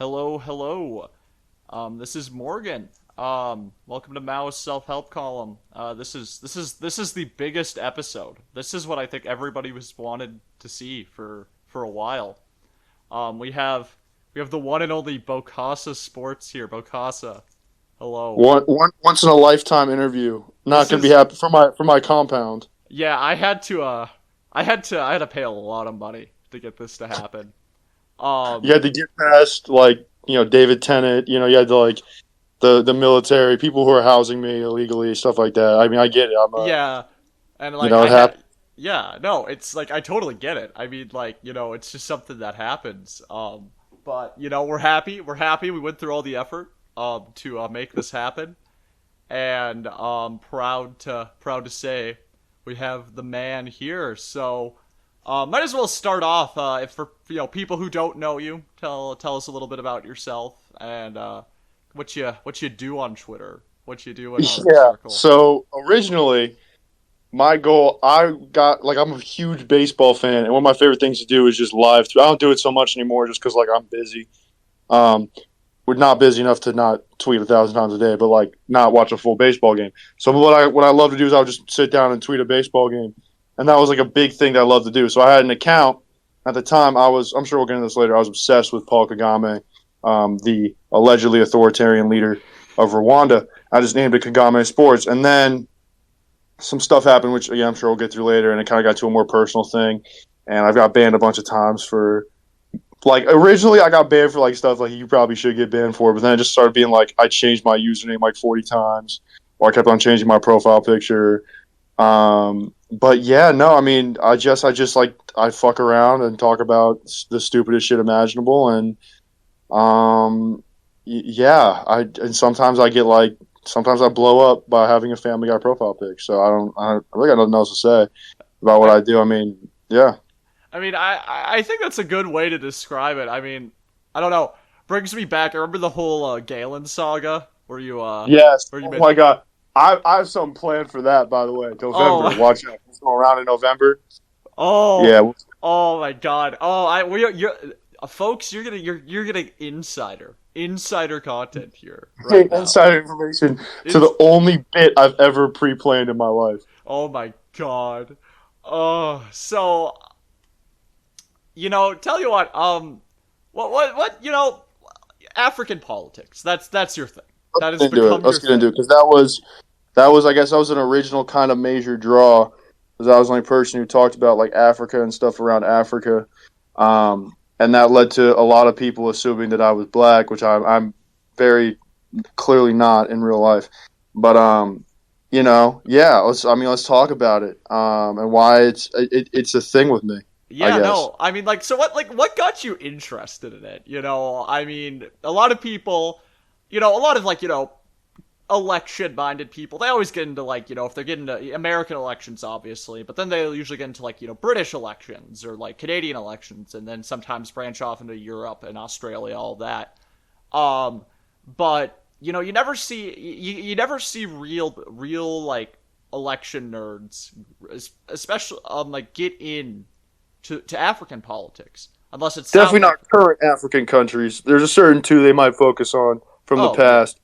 Hello, hello. This is Morgan. Welcome to Mao's self-help column. This is the biggest episode. This is what I think everybody was wanted to see for a while. We have the one and only Bokassa Sports here. Bokassa, hello. Once in a lifetime interview. Not This gonna be is happy for my compound. yeah. I had to pay a lot of money to get this to happen. You Um, had to get past David Tennant. You had to the military people who are housing me illegally, stuff like that. I mean, I get it. yeah, and It I had happened. yeah, no, it's like I totally get it. I mean, it's just something that happens. But we're happy we went through all the effort to make this happen, and proud to say we have the man here. So might as well start off, if for people who don't know you, tell us a little bit about yourself and what you do on Twitter, what you do in our Yeah. circle. So originally, my goal, I'm a huge baseball fan, and one of my favorite things to do is just live. I don't do it so much anymore, just because I'm busy. Um, we're not busy enough to not tweet 1,000 times a day, but not watch a full baseball game. So what I love to do is I would just sit down and tweet a baseball game, and that was like a big thing that I love to do. So I had an account at the time. I'm sure we'll get into this later. I was obsessed with Paul Kagame, the allegedly authoritarian leader of Rwanda. I just named it Kagame Sports, and then some stuff happened, which again I'm sure we'll get through later, and it kind of got to a more personal thing. And I've got banned a bunch of times for originally I got banned for stuff you probably should get banned for, but then it just started being I changed my username 40 times, or I kept on changing my profile picture. But yeah, no, I mean, I fuck around and talk about the stupidest shit imaginable, and yeah, and sometimes I blow up by having a Family Guy profile pic. So I really got nothing else to say about what I I do. I mean, yeah. I mean, I think that's a good way to describe it. I mean, I don't know. Brings me back. I remember the whole Galen saga Yes. where you Oh made. my God. I have something planned for that, by the way. November. Oh, Watch out. It's going around in November. oh, Yeah. oh my God. Oh, you're folks. You're getting insider content here right now. Inside information to It's the only bit I've ever pre-planned in my life. oh my God. Oh, so tell you what. What African politics. That's your thing. Let's That has get into it. become Let's your get into thing. it because that was I guess that was an original kind of major draw because I was the only person who talked about Africa and stuff around Africa, and that led to a lot of people assuming that I was black, which I'm very clearly not in real life. But yeah, let's talk about it, and why it's a thing with me, I Yeah, guess. no. I mean, so what got you interested in it? I mean, a lot of people, a lot of election-minded people, they always get into if they're getting into American elections, obviously, but then they usually get into British elections or Canadian elections, and then sometimes branch off into Europe and Australia, all that. But you never see real election nerds, especially get in to African politics unless it's Definitely South. not current African countries. There's a certain two they might focus on from the Oh yeah. past,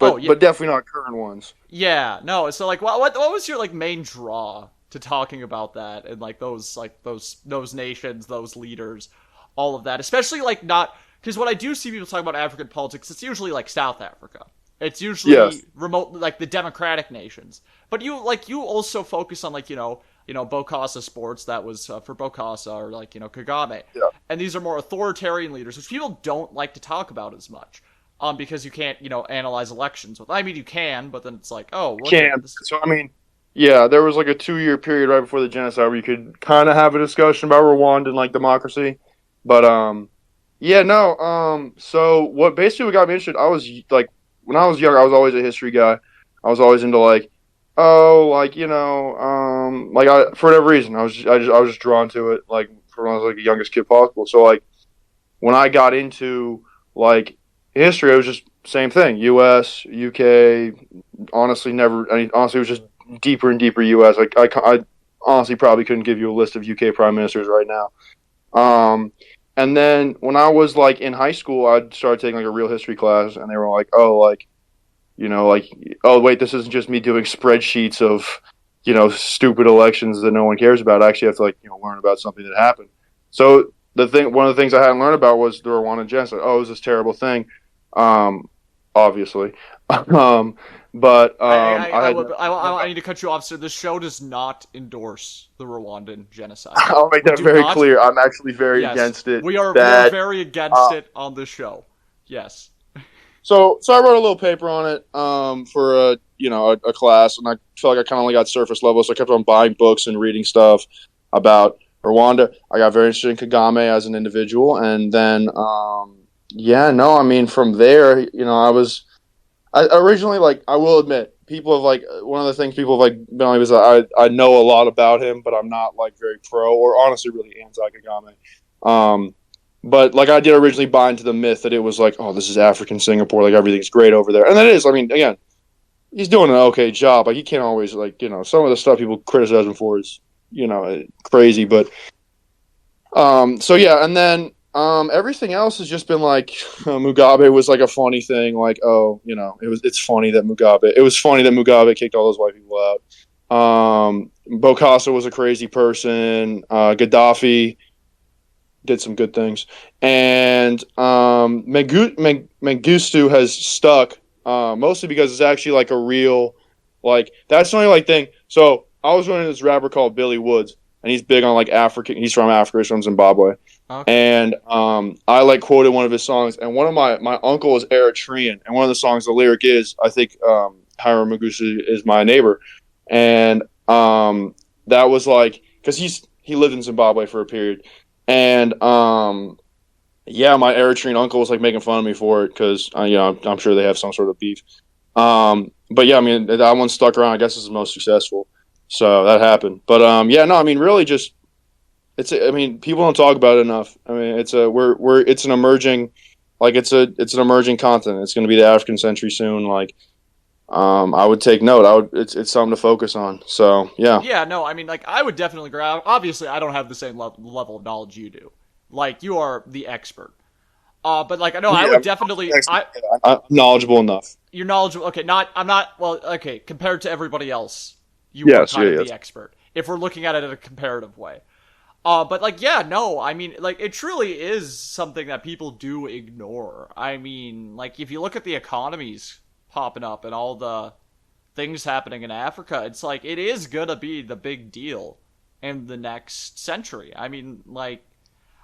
Oh but yeah. definitely not current ones. Yeah. No. So what was your main draw to talking about that and those nations, those leaders, all of that, especially not because when I do see people talk about African politics, it's usually South Africa. It's usually Yes. remote, the democratic nations. But you also focus on Bokassa Sports. That was for Bokassa or Kagame, Yeah. and these are more authoritarian leaders, which people don't like to talk about as much, because you can't analyze elections with. I mean, you can, but then it's oh, look at Can. this. So I mean, yeah, there was a 2 year period right before the genocide where you could kind of have a discussion about Rwanda and democracy, but yeah, no, so what basically got me interested, I was when I was young, I was always a history guy. I was always into oh, I for whatever reason, I was just drawn to it from when I was the youngest kid possible. So when I got into like history, it was just same thing. U.S., UK. Honestly, never. Honestly, it was just deeper and deeper U.S. I honestly probably couldn't give you a list of UK prime ministers right now. And then when I was like in high school, I started taking like a real history class, and they were like, "Oh, like like oh wait, this isn't just me doing spreadsheets of stupid elections that no one cares about. I actually have to like learn about something that happened." So one of the things I hadn't learned about was the Rwandan genocide. Oh, it was this terrible thing, um, obviously, um, but I need to cut you off. So the show does not endorse the Rwandan genocide. I'll make We that do very not. clear. I'm actually very Yes, against it. we are very against it on this show. Yes. So I wrote a little paper on it for a class, and I felt like I kind of only got surface level, so I kept on buying books and reading stuff about Rwanda. I got very interested in Kagame as an individual, and then I mean from there, I originally, like, I will admit, people have like one of the things people have like been on is that I know a lot about him, but I'm not like very pro or honestly really anti Kagame. But like I did originally buy into the myth that it was like, oh, this is African Singapore, like everything's great over there, and that is. I mean, again, he's doing an okay job. Like he can't always like some of the stuff people criticize him for is crazy, but so yeah, and then everything else has just been like Mugabe was like a funny thing, like it's funny that Mugabe kicked all those white people out. Bokassa was a crazy person. Gaddafi did some good things, and Mengistu has stuck mostly because it's actually like a real that's the only thing. So I was running this rapper called Billy Woods, and he's big on like African. He's from Africa. He's from Zimbabwe, Okay. and I like quoted one of his songs, and one of my uncle is Eritrean, and one of the songs the lyric is I think Hiram Mengistu is my neighbor, and that was like because he lived in Zimbabwe for a period. And yeah, my Eritrean uncle was like making fun of me for it because I'm sure they have some sort of beef. But yeah, I mean that one stuck around. I guess it's the most successful, so that happened. But yeah, no, I mean really just I mean people don't talk about it enough. I mean it's an emerging it's an emerging continent. It's going to be the African century soon. Like I would take note. It's something to focus on. So yeah. Yeah, no, I mean, like, I would definitely agree. Obviously, I don't have the same level of knowledge you do. Like, you are the expert. But like, no, I would definitely. I'm knowledgeable enough. You're knowledgeable. Okay, I'm not. Well, okay, compared to everybody else, you are Yes, kind of yes. the expert. If we're looking at it in a comparative way. But like, yeah, no, I mean, like, it truly is something that people do ignore. I mean, like, if you look at the economies popping up and all the things happening in Africa, it's like it is gonna be the big deal in the next century. I mean,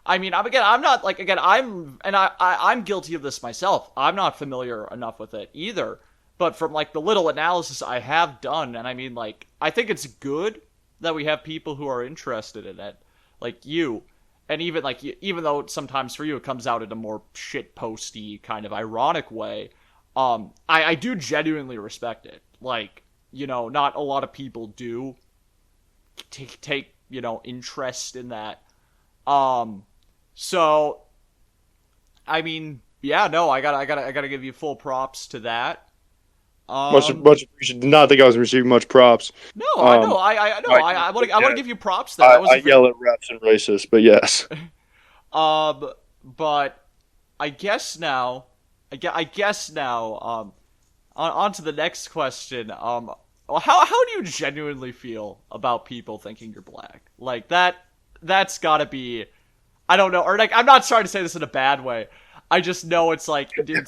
I'm not like again, I'm guilty of this myself. I'm not familiar enough with it either. But from like the little analysis I have done, and I mean, like, I think it's good that we have people who are interested in it, like you, and even though sometimes for you it comes out in a more shit posty kind of ironic way. I do genuinely respect it. Like, not a lot of people do take interest in that. So, I mean, yeah, no, I gotta give you full props to that. Much appreciated. Did not think I was receiving much props. No, I know, I want to give you props there. That was I yell at reps and racist, but yes. But I guess now. On to the next question. How do you genuinely feel about people thinking you're black? Like that's gotta be, I don't know, or like, I'm not trying to say this in a bad way. I just know it's like that's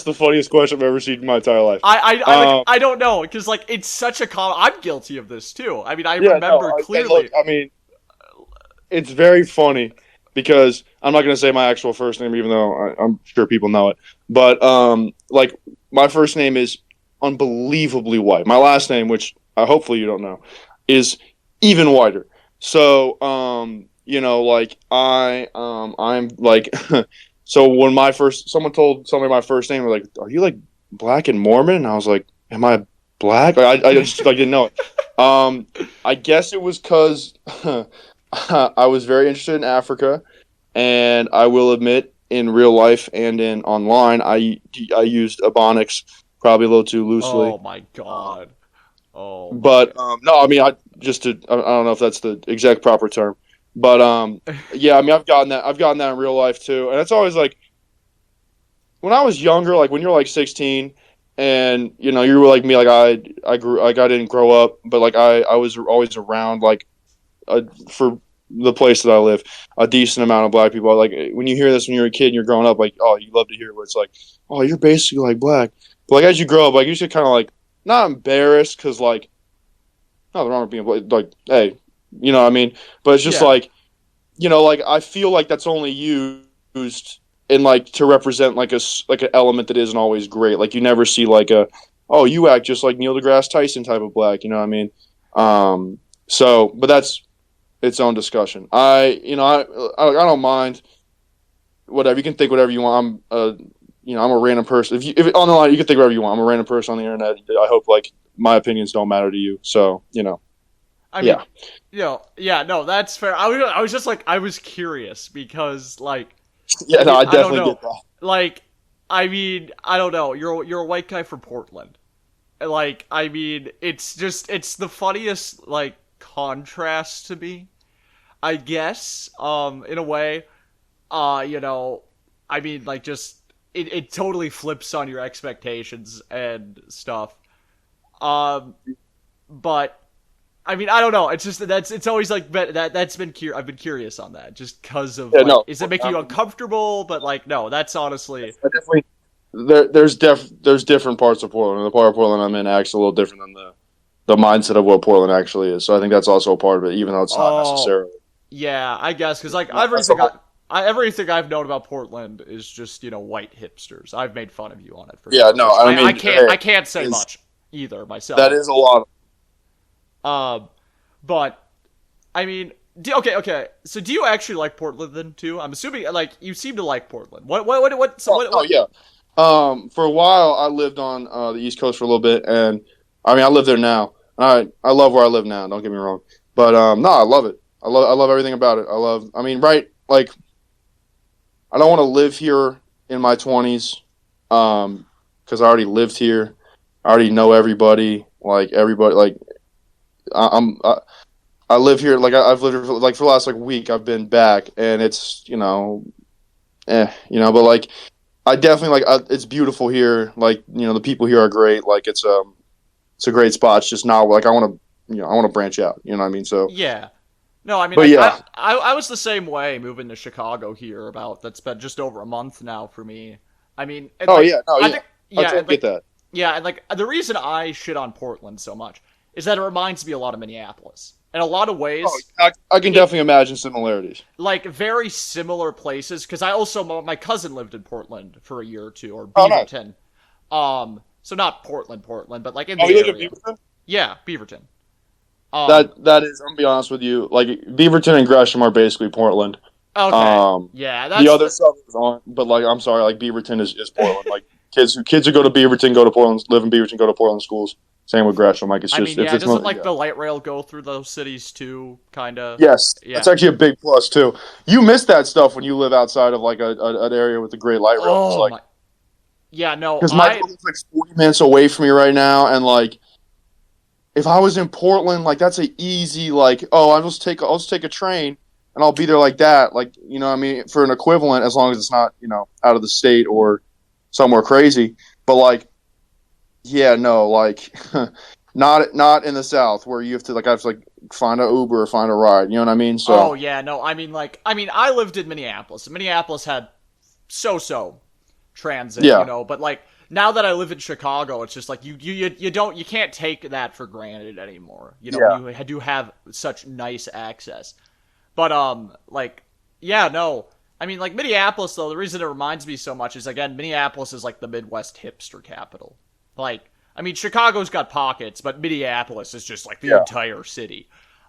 the funniest question I've ever seen in my entire life. I don't know, because like it's such a I'm guilty of this too. I mean, I remember clearly. Look, I mean, it's very funny. Because I'm not going to say my actual first name, even though I'm sure people know it. But like my first name is unbelievably white. My last name, which hopefully you don't know, is even whiter. So like I'm like so when someone told somebody my first name, they're like, "Are you like black and Mormon?" And I was like, "Am I black?" Like, I just like didn't know it. I guess it was because. I was very interested in Africa, and I will admit, in real life and in online, I used Ebonics probably a little too loosely. Oh my god! But no, I mean, I don't know if that's the exact proper term, But yeah, I mean, I've gotten that in real life too, and it's always like when I was younger, like when you're like 16, and you know you were like me, like I didn't grow up, but like I was always around like for the place that I live, a decent amount of black people. Like when you hear this when you're a kid and you're growing up, like oh, you love to hear where it's like, oh, you're basically like black. But like as you grow up, like you should kind of like not embarrassed because like nothing wrong with being black. Like hey, you know what I mean. But it's just Yeah. like you know, like I feel like that's only used in like to represent like like an element that isn't always great. Like you never see like a oh you act just like Neil deGrasse Tyson type of black. You know what I mean? So, but that's its own discussion. I don't mind whatever you can think whatever you want. I'm a random person. If on the line you can think whatever you want. I'm a random person on the internet. I hope like my opinions don't matter to you. So I mean, yeah, yeah, no, that's fair. I was just like, I was curious because, like, yeah. I No, mean, I I don't definitely know. get that. Like, I mean, I don't know. You're a white guy from Portland. Like, I mean, it's the funniest like contrast to me, I guess. In a way, you know, I mean, like, just it totally flips on your expectations and stuff. Um, but I mean, I don't know. It's just it's always like that's been I've been curious on that just because of Yeah, like, no. is it making you uncomfortable? But like, no, that's honestly, I definitely there's different parts of Portland. The part of Portland I'm in acts a little different than the mindset of what Portland actually is. So I think that's also a part of it, even though it's not oh necessarily. yeah, I guess because like That's the whole, everything I've known about Portland is just white hipsters. I've made fun of you on it for yeah, sure, no, which I mean, I hey, can't say is much either that myself. is a lot. Um, but I mean, okay. So do you actually like Portland then too? I'm assuming like you seem to like Portland. So Oh yeah. For a while, I lived on the East Coast for a little bit, and I mean, I live there now. I love where I live now. Don't get me wrong, but no, I love it. I love everything about it. I mean, right? Like, I don't want to live here in my 20s, because I already lived here. I already know everybody. Like everybody, like I, I'm. I live here. Like I've lived here for the last like week. I've been back, and it's but like I definitely like it's beautiful here. Like the people here are great. Like it's a great spot. It's just not like I want to branch out. You know what I mean? So, yeah. No, I mean, but yeah, I was the same way moving to Chicago here about that's been just over a month now for me. I mean, and oh like yeah, no, I yeah, think I yeah, totally and get like that. yeah, and like the reason I shit on Portland so much is that it reminds me a lot of Minneapolis. In a lot of Oh, ways, I can it definitely imagine similarities. like very similar places because I also my cousin lived in Portland for a year or two or Oh, nice. Beaverton. So not Portland, but like in Oh, the you live in area. Beaverton? Yeah, Beaverton. Um, That is. I'm gonna be honest with you. Like Beaverton and Gresham are basically Portland. okay. Um, Yeah, the that's other the suburbs aren't. But like, I'm sorry. Like Beaverton is Portland. Like kids who go to Beaverton go to Portland. Live in Beaverton go to Portland schools. Same with Gresham. Like it's I mean, just if yeah, it's doesn't not. like Yeah. the light rail go through those cities too, kind of? Yes, that's Yeah. actually a big plus too. You miss that stuff when you live outside of like an area with a great light rail. Because Oh like, my. Yeah, no, because my school is like 40 minutes away from me right now, and like if I was in Portland, like that's a easy like oh I'll just take a train and I'll be there like that. Like what I mean for an equivalent as long as it's not out of the state or somewhere crazy. But like yeah no like not in the South where you have to like find a Uber or find a ride. You know what I mean? Oh So yeah, no, I mean, I lived in Minneapolis. And Minneapolis had so transit, yeah but like now that I live in Chicago, it's just like you can't take that for granted anymore. yeah You do have such nice access. But like yeah, no. I mean, like Minneapolis though, the reason it reminds me so much is again, Minneapolis is like the Midwest hipster capital. Like I mean, Chicago's got pockets, but Minneapolis is just like the yeah entire city.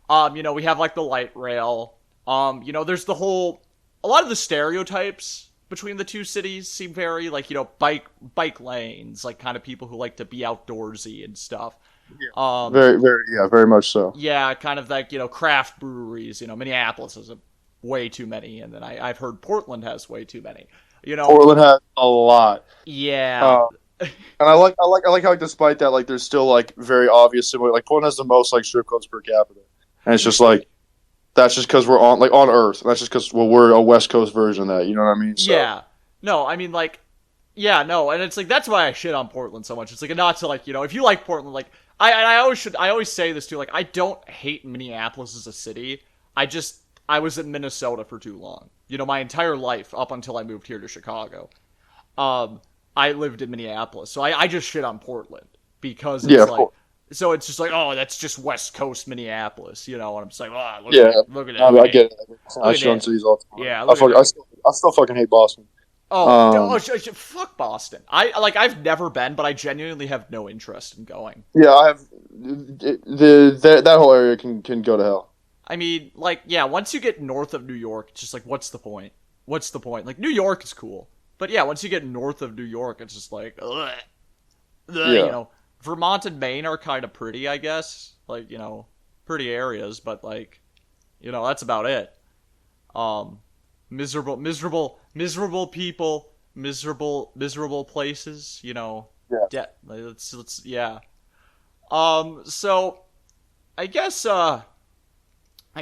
We have like the light rail. There's a lot of the stereotypes between the two cities seem very like, bike lanes, like kind of people who like to be outdoorsy and stuff. Um, very yeah very much so. yeah, kind of like, craft breweries, Minneapolis has way too many. And then I've heard Portland has way too many, Portland has a lot. yeah. Uh, And I like how despite that, like there's still like very obvious similar. Like Portland has the most like strip clubs per capita, and it's just like that's just because we're on Earth. That's just because we're a West Coast version of that. You know what I mean? So Yeah. No, I mean, like, yeah, no, and it's like that's why I shit on Portland so much. It's like not to like, if you like Portland, like I always say this too, like I don't hate Minneapolis as a city. I was in Minnesota for too long. My entire life up until I moved here to Chicago. Um I lived in Minneapolis. So I just shit on Portland because yeah, it's of like course. so it's just like, oh, that's just West Coast Minneapolis, and I'm just like, oh, Yeah, look at no, I get it. I look at shit on that. cities all the time. Yeah, look at that. I still fucking hate Boston. Um, Fuck Boston. I've never been, but I genuinely have no interest in going. yeah, I have that whole area can go to hell. I mean, like, yeah, once you get north of New York, it's just like, what's the point? What's the point? Like, New York is cool, but yeah, once you get north of New York, it's just like, ugh, ugh, Yeah, Vermont and Maine are kind of pretty, I guess. Like, pretty areas, but like, that's about it. Um, miserable people, miserable places. yeah. Yeah. So I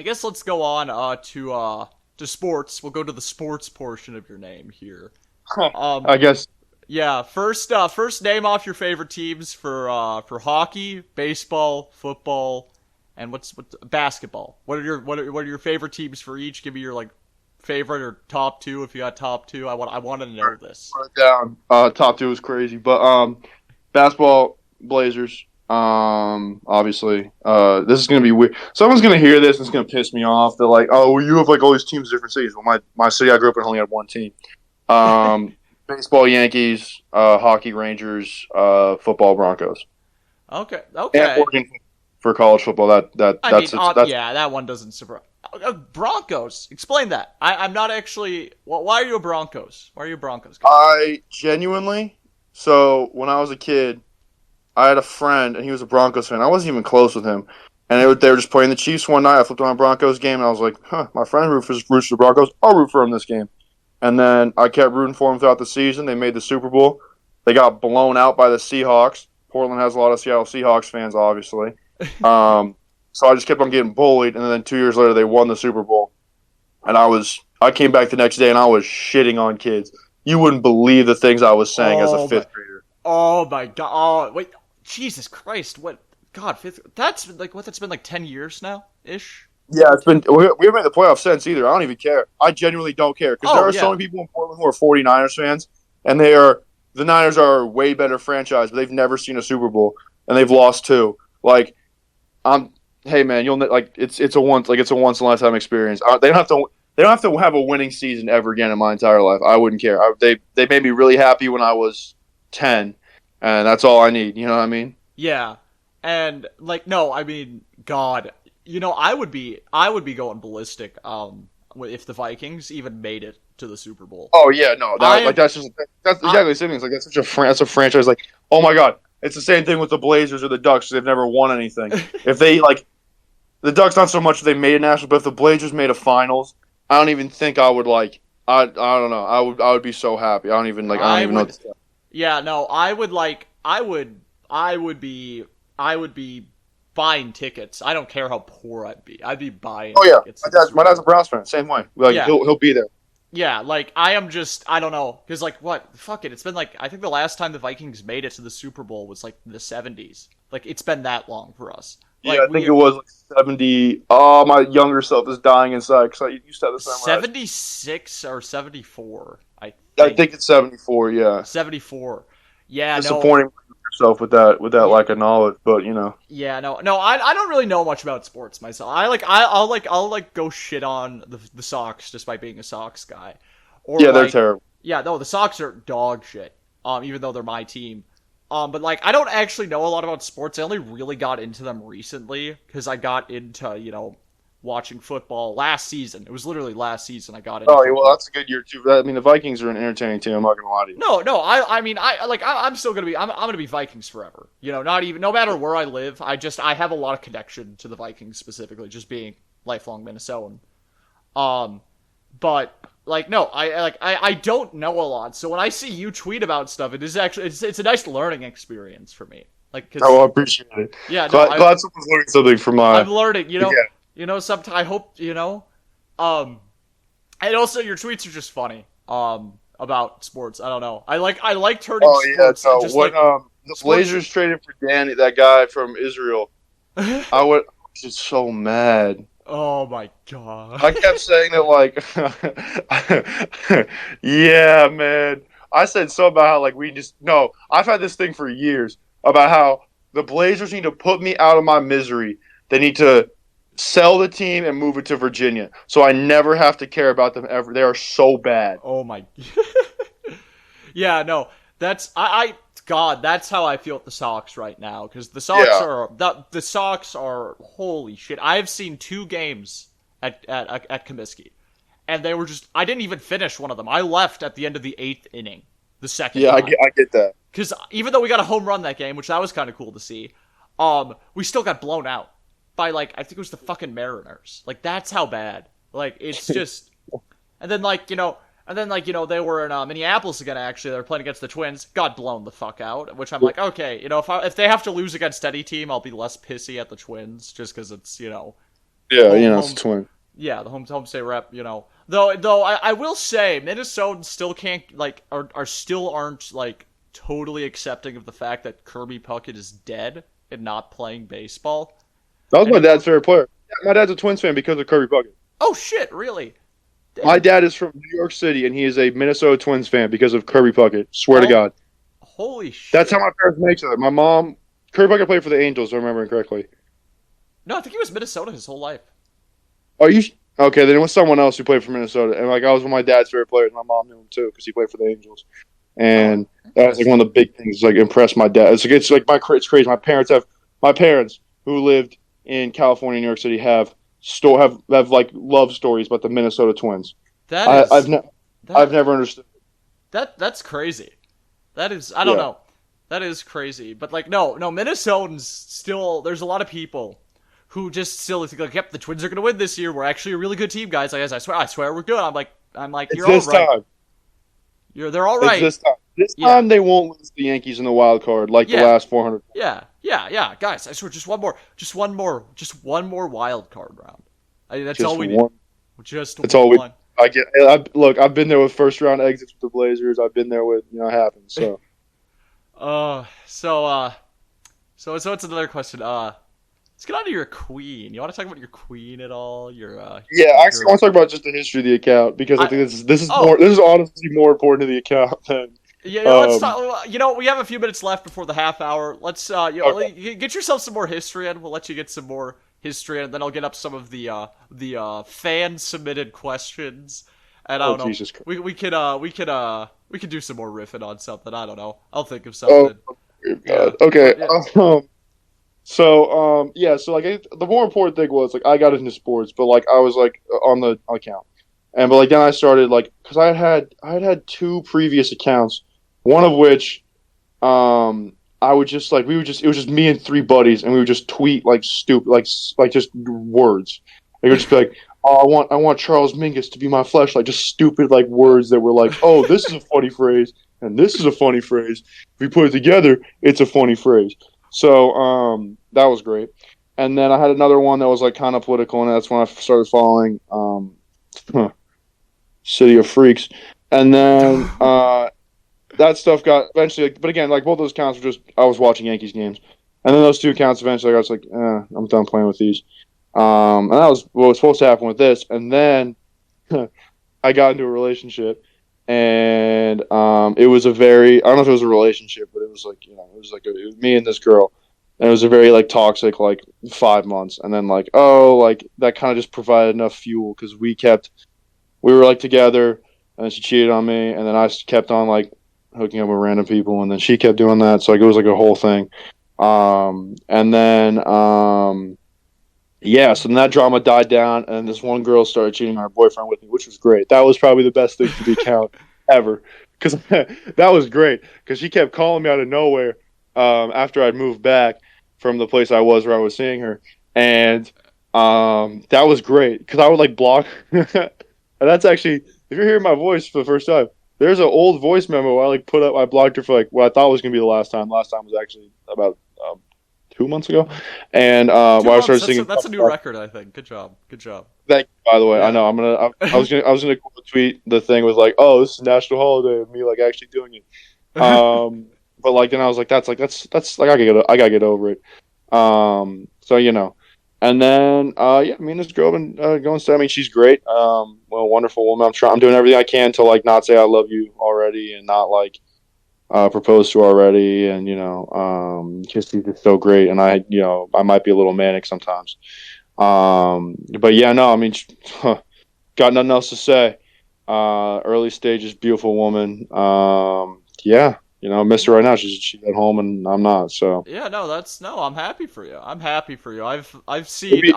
guess let's go on to sports. We'll go to the sports portion of your name here. Um, I guess yeah. First name off your favorite teams for hockey, baseball, football, and what basketball. What are your favorite teams for each? Give me your like favorite or top two if you got top two. I want to know this. put it down. Top two is crazy, but basketball Blazers. Obviously, this is gonna be weird. Someone's gonna hear this and it's gonna piss me off. They're like, "Oh, well, you have like all these teams in different cities." Well, my city I grew up in only had one team. Um, baseball Yankees, hockey Rangers, football Broncos, Okay. and Okay. Oregon for college football. I mean, That's yeah, that one doesn't surprise. Broncos. Explain that. I'm not actually. Well, why are you a Broncos? Why are you a Broncos guy? I genuinely. So when I was a kid, I had a friend and he was a Broncos fan. I wasn't even close with him, and they were just playing the Chiefs one night. I flipped on a Broncos game and I was like, "Huh, my friend roots for the Broncos. I'll root for him this game." And then I kept rooting for them throughout the season. They made the Super Bowl. They got blown out by the Seahawks. Portland has a lot of Seattle Seahawks fans, obviously. So I just kept on getting bullied, and then 2 years later, they won the Super Bowl. And I came back the next day, and I was shitting on kids. You wouldn't believe the things I was saying as a Oh my. fifth grader. Oh my god. Oh wait. Jesus Christ. What? God. Fifth. That's like what? That's been like 10 years now, ish. Yeah, we haven't made the playoffs since either. I don't even care. I genuinely don't care because Oh there are so yeah. many people in Portland who are 49ers fans, and the Niners are a way better franchise, but they've never seen a Super Bowl and they've lost two. Like, I'm hey man, it's a once in a lifetime experience. They don't have to have a winning season ever again in my entire life. I wouldn't care. They made me really happy when I was 10, and that's all I need. You know what I mean? Yeah. And like no, I mean, God. I would be going ballistic. If the Vikings even made it to the Super Bowl. Oh yeah, no, I am. that's I, exactly the same thing. It's like that's a franchise. Like, oh my god, it's the same thing with the Blazers or the Ducks. They've never won anything. If they like the Ducks, not so much if they made a national, but if the Blazers made a finals, I don't even think I would like. I don't know. I would be so happy. I I don't even know. would. Yeah. No. I would like. I would be buying tickets. I don't care how poor I'd be. I'd be buying Oh yeah, tickets to the my Super dad's a Bowl. Browns fan. Same way. Like Yeah. he'll be there. Yeah, like I am just I don't know because like what fuck it it's been like I think the last time the Vikings made it to the Super Bowl was like the 70s. Like it's been that long for us. Yeah, Like I think we it was like 70. Oh, my younger self is dying inside because I used to have this memorized. 76 or 74 I I think think it's 74. Yeah, 74. Yeah, no. disappointing yourself with that Yeah, lack of knowledge, but you know. yeah, no. I don't really know much about sports myself. I'll go shit on the Sox just by being a Sox guy. Or Yeah, they're like terrible. yeah, no, the Sox are dog shit. Even though they're my team. But like I don't actually know a lot about sports. I only really got into them recently because I got into, watching football last season. It was literally last season I got into Oh, yeah, well, football. that's a good year too. I mean, the Vikings are an entertaining team. I'm not gonna lie to you. No. I mean, I'm still gonna be. I'm gonna be Vikings forever. Not even no matter where I live. I have a lot of connection to the Vikings specifically, just being lifelong Minnesotan. Um, but like no, I don't know a lot. So when I see you tweet about stuff, it is actually it's a nice learning experience for me. Like because Oh, I appreciate it. yeah, no, Glad someone's learning something from my. I'm learning. Yeah, sometimes I hope, and also your tweets are just funny. About sports. I don't know. I like turning Oh yeah, sports no. just When like the sports. Blazers traded for Danny, that guy from Israel, I was just so mad. Oh my god. I kept saying that like, yeah, man. I said something about how like we just no. I've had this thing for years about how the Blazers need to put me out of my misery. They need to sell the team and move it to Virginia, so I never have to care about them ever. They are so bad. Oh my. Yeah, no. I God, that's how I feel with the Sox right now because Yeah, the Sox are holy shit. I've seen 2 games at Comiskey, and they were just I didn't even finish one of them. I left at the end of the 8th inning, the second yeah, time. I get that. Because even though we got a home run that game, which that was kind of cool to see, we still got blown out by like I think it was the fucking Mariners. Like that's how bad. Like it's just, and then they were in Minneapolis again. Actually, they were playing against the Twins. Got blown the fuck out. Which I'm like, okay, if they have to lose against any team, I'll be less pissy at the Twins just because it's Yeah, home it's a home twin. yeah, the home state rep, Though I will say Minnesotans still can't are still aren't like totally accepting of the fact that Kirby Puckett is dead and not playing baseball That was my anymore. dad's favorite player. Yeah, my dad's a Twins fan because of Kirby Puckett. Oh shit, really? My Damn. dad is from New York City, and he is a Minnesota Twins fan because of Kirby Puckett. Swear to Oh, God. holy That's how shit. my parents make it. My mom, Kirby Puckett played for the Angels, if I'm remembering correctly. No, I think he was Minnesota his whole life. Are you okay? Then it was someone else who played for Minnesota, and like I was one of my dad's favorite players. My mom knew him too because he played for the Angels, Oh, and that was like interesting. one of the big things. Like impressed my dad. It's crazy. My parents who lived in California, New York City have like love stories about the Minnesota Twins. That I, I've is ne- I've that never understood. that's crazy. That is I don't Yeah, know. That is crazy. But like no, Minnesotans still there's a lot of people who just still think like, yep, the Twins are gonna win this year. We're actually a really good team, guys. I swear we're good. I'm like, it's you're all this right. time. They're all It's right. this time. This Yeah. time they won't lose the Yankees in the wild card like the Yeah. last 400. Yeah. Guys, I swear just one more wild card round. That's all Just we need. one. Just That's all we. one. Look. I've been there with first round exits with the Blazers. I've been there with it happens. So So it's another question. Let's get on to your queen. You want to talk about your queen at all? yeah, Your actually, I want girl. to talk about just the history of the account because I I think this is more. oh This is honestly more important to the account than. yeah. Let's Um. talk. We have a few minutes left before the half hour. Let's Okay. get yourself some more history, and we'll let you get some more history, and then I'll get up some of the fan submitted questions. And I Oh don't know. Jesus Christ. We could do some more riffing on something. I don't know. I'll think of Oh something. dear Yeah, God. Okay. but yeah. Yeah. So like the more important thing was like I got into sports, but like I was like on the account, and but like then I started like because I had 2 previous accounts, one of which I would just like we would just it was just me and 3 buddies, and we would just tweet like stupid like just words. It would just be like, oh, I want Charles Mingus to be my fleshlight, just stupid like words that were like, oh, this is a funny phrase, and this is a funny phrase. If we put it together, it's a funny phrase. So that was great. And then I had another one that was like kind of political, and that's when I started following City of Freaks. And then that stuff got eventually, but again, like both those accounts were just I was watching Yankees games, and then those 2 accounts eventually I was like, I'm done playing with these. And that was what was supposed to happen with this, and then I got into a relationship, and it was a very I don't know if it was a relationship, but it was like it was me and this girl, and it was a very like toxic like 5 months, and then like like that kind of just provided enough fuel because we were like together, and then she cheated on me, and then I kept on like hooking up with random people, and then she kept doing that, so like it was like a whole thing, and then yeah, so then that drama died down, and this one girl started cheating on her boyfriend with me, which was great. That was probably the best thing for the account ever, because that was great. Because she kept calling me out of nowhere after I'd moved back from the place I was where I was seeing her, and that was great because I would like block. And that's actually, if you're hearing my voice for the first time, there's an old voice memo I like put up. I blocked her for like what I thought was gonna be the last time. Last time was actually about 2 months ago, and Two when I months. started singing. That's a new record, I think. Good job. Good job. Thank you, by the way. I Yeah. know I was gonna tweet the thing with like, oh, this is national holiday, and me like actually doing it. But like then I was like, that's like I gotta get over it. So and then yeah, me and this girl have been going. I mean, she's great. Well, wonderful woman. I'm doing everything I can to like not say I love you already, and not like propose to her already, and just she's just so great. And I might be a little manic sometimes. But yeah, no, I mean, got nothing else to say. Early stages, beautiful woman. Yeah, miss her right now. She's at home and I'm not. So Yeah, no, no. I'm happy for you. I'm happy for you. I've it'd seen. be,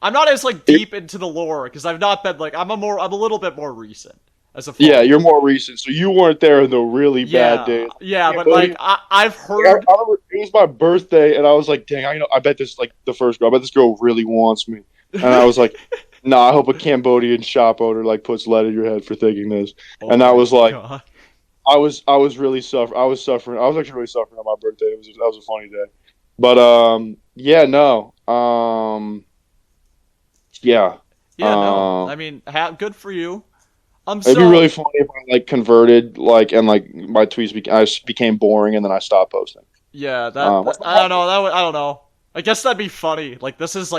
I'm not as like it, deep into the lore because I've not been like I'm a little bit more recent as a yeah, follower. you're more recent, so you weren't there in the really bad Yeah, days. yeah, Can't but like believe. I've Like, heard. I remember it was my birthday, and I was like, "Dang, I bet this like the first girl. I bet this girl really wants me." And I was like, "No, I hope a Cambodian shop owner like puts lead in your head for thinking this." Oh And that my was like, god. I was really suffering. I was suffering. I was actually really suffering on my birthday. That was a funny day. But yeah, no, yeah, Yeah, no. um, I mean, good for you. it'd be So really funny if I like converted like and like my tweets became boring and then I stopped posting. yeah, What's I don't know. I don't know. I guess that'd be funny. This is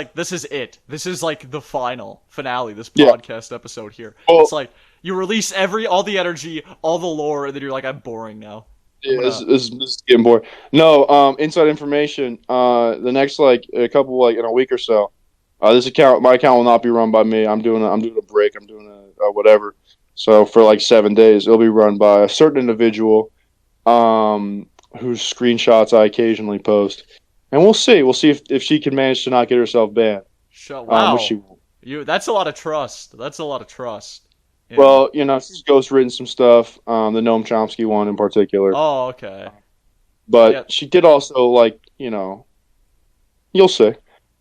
it. This is like the final finale. This yeah. podcast episode here. Well, It's like you release all the energy, all the lore, and then you're like, I'm boring now. I'm yeah, gonna. this is getting boring. No, inside information. The next like a couple like in a week or so. My account will not be run by me. I'm doing a break. I'm doing a whatever. So for like 7 days, it'll be run by a certain individual, whose screenshots I occasionally post, and we'll see. We'll see if she can manage to not get herself banned. Which she Wow. won't. That's a lot of trust. That's a lot of trust. And Well, she's ghostwritten some stuff. The Noam Chomsky one in particular, oh, okay. Yeah, but she did also like you'll see.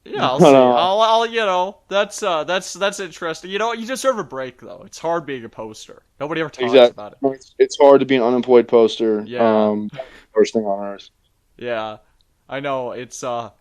yeah. I'll But see. I'll. That's interesting. You deserve a break though. It's hard being a poster. Nobody ever talks exactly, about it. it's hard to be an unemployed poster. Yeah, Worst thing on earth. yeah. I know. It's hard.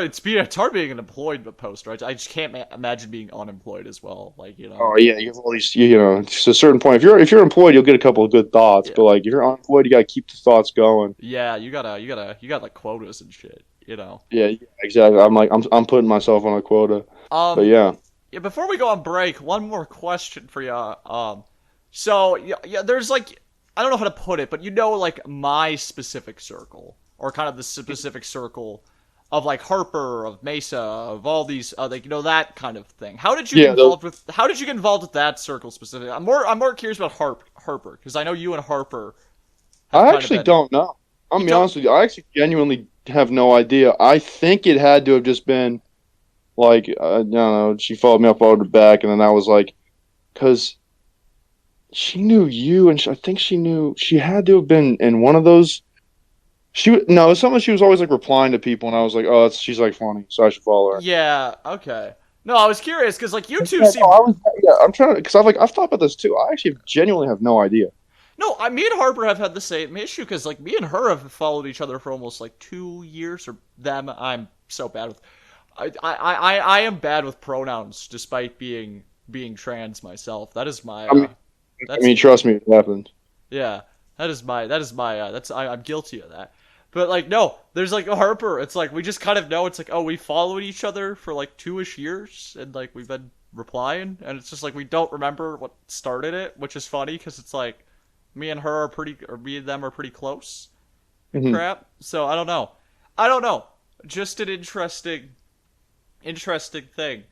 It's hard being an employed poster. I just can't imagine being unemployed as well. Like Oh yeah, you have all these. To a certain point. If you're employed, you'll get a couple of good thoughts. Yeah, But like if you're unemployed, you gotta keep the thoughts going. yeah. You got like quotas and shit. Yeah, yeah, exactly. I'm putting myself on a quota. But Um. yeah, Yeah. Before we go on break, one more question for you. So yeah, there's like I don't know how to put it, but like my specific circle or kind of the specific circle of like Harper, of Mesa, of all these like that kind of thing. yeah. How did you get involved with that circle specifically? I'm more curious about Harper because I know you and Harper have I kind of actually been don't know. I'm you gonna be don't honest with you. I actually genuinely have no idea. I think it had to have just been like I don't know. She followed me up, followed her back, and then I was like, because she knew you, and I think she knew she had to have been in one of those. No, it's something she was always like replying to people, and I was like, oh, she's like funny, so I should follow her. yeah, okay. No, I was curious because like you Yeah, two no, seem I'm trying to because I've thought about this too. I actually genuinely have no idea. no. Me and Harper have had the same issue because like me and her have followed each other for almost like 2 years or them. I'm so bad with I am bad with pronouns despite being trans myself. That is my I mean, that's trust me, it happened. yeah. I'm guilty of that. But like no, there's like a Harper. It's like we just kind of know. It's like oh, we followed each other for like 2-ish years, and like we've been replying, and it's just like we don't remember what started it, which is funny because it's like me and them are pretty close and Hmm. crap. So I don't know. Just an interesting thing.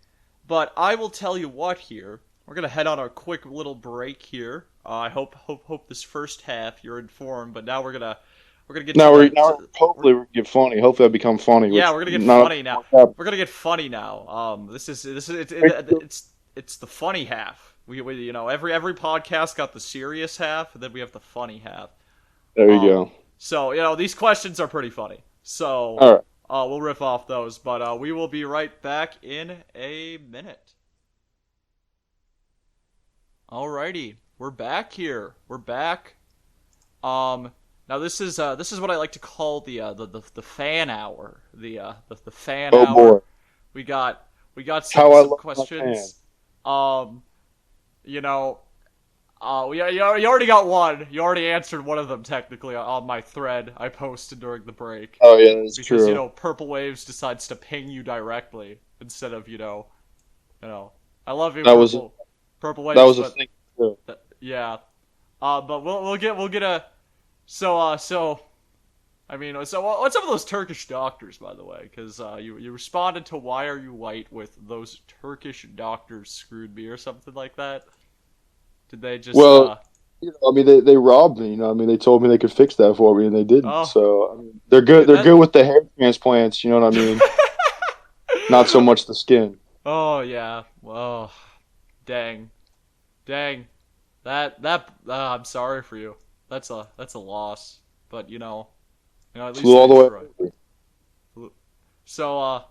But I will tell you what here. We're gonna head on a quick little break here. I hope this first half you're informed, but now we're gonna get to Hopefully we get funny. Hopefully I become funny. yeah, Which we're gonna get not funny now. We're gonna get funny now. It's the funny half. We every podcast got the serious half, and then we have the funny half. there you Um, go. so these questions are pretty funny. So All right. we'll riff off those, but we will be right back in a minute. Alrighty, we're back here. We're back. Now Now this is what I like to call the fan hour. The fan Oh boy, hour. We got how I some love my fan. questions. You know, you already got one. You already answered one of them technically on my thread I posted during the break. Oh yeah, that's Because true. Purple Waves decides to ping you directly instead of I love you, That was Purple that Waves, was a but thing too. yeah. But we'll get a so I mean, so what's up with those Turkish doctors, by the way? Because you responded to "Why are you white?" with "Those Turkish doctors screwed me" or something like that. Did they just Well, I mean, they robbed me. I mean, they told me they could fix that for me, and they didn't. oh So, I mean, they're good. dude They're that good with the hair transplants. You know what I mean? Not so much the skin. oh yeah, well, dang, dang, I'm sorry for you. That's a loss, but at Flew least all they the way tried. over. So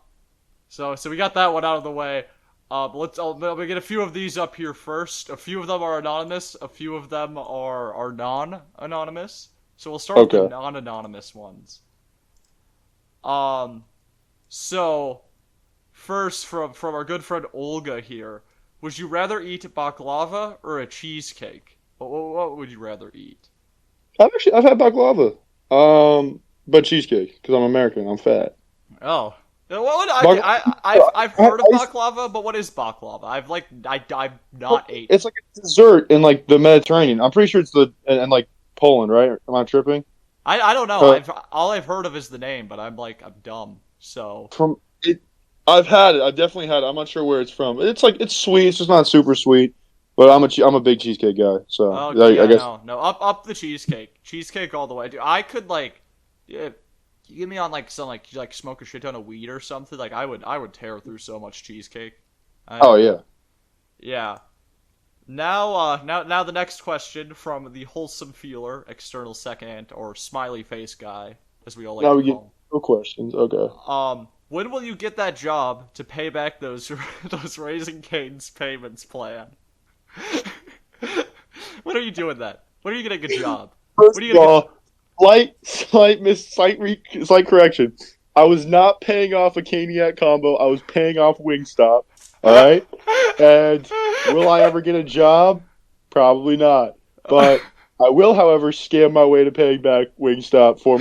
so we got that one out of the way. But let me get a few of these up here first. A few of them are anonymous. A few of them are non-anonymous. So we'll start with the Okay. non-anonymous ones. Um, so first from our good friend Olga here, would you rather eat baklava or a cheesecake? What would you rather eat? I've had baklava. But cheesecake because I'm American. I'm fat. Oh. What would Bak- I've I, heard of I used baklava, but what is baklava? I've not ate. It's like a dessert in like the Mediterranean. I'm pretty sure it's and like Poland, right? Am I tripping? I don't know. Uh, All I've heard of is the name, but I'm dumb. So from it, I've had it. I've definitely had it. I'm not sure where it's from. It's like it's sweet. It's just not super sweet. But I'm a big cheesecake guy. So okay, I yeah, guess no, up the cheesecake all the way. Dude, I could yeah, you get me on like some like smoke a shit ton of weed or something. Like I would tear through so much cheesecake. I oh yeah. yeah. Now the next question from the wholesome feeler, external second, or smiley face guy, as we all like Now to we get call no questions. Okay. him. When will you get that job to pay back those those Raising Cane's payments plan? When are you doing that? When are you getting a job? First When are you of gonna get? all, slight correction. I was not paying off a Caniac combo. I was paying off Wingstop. All right. And will I ever get a job? Probably not. But I will, however, scam my way to paying back Wingstop for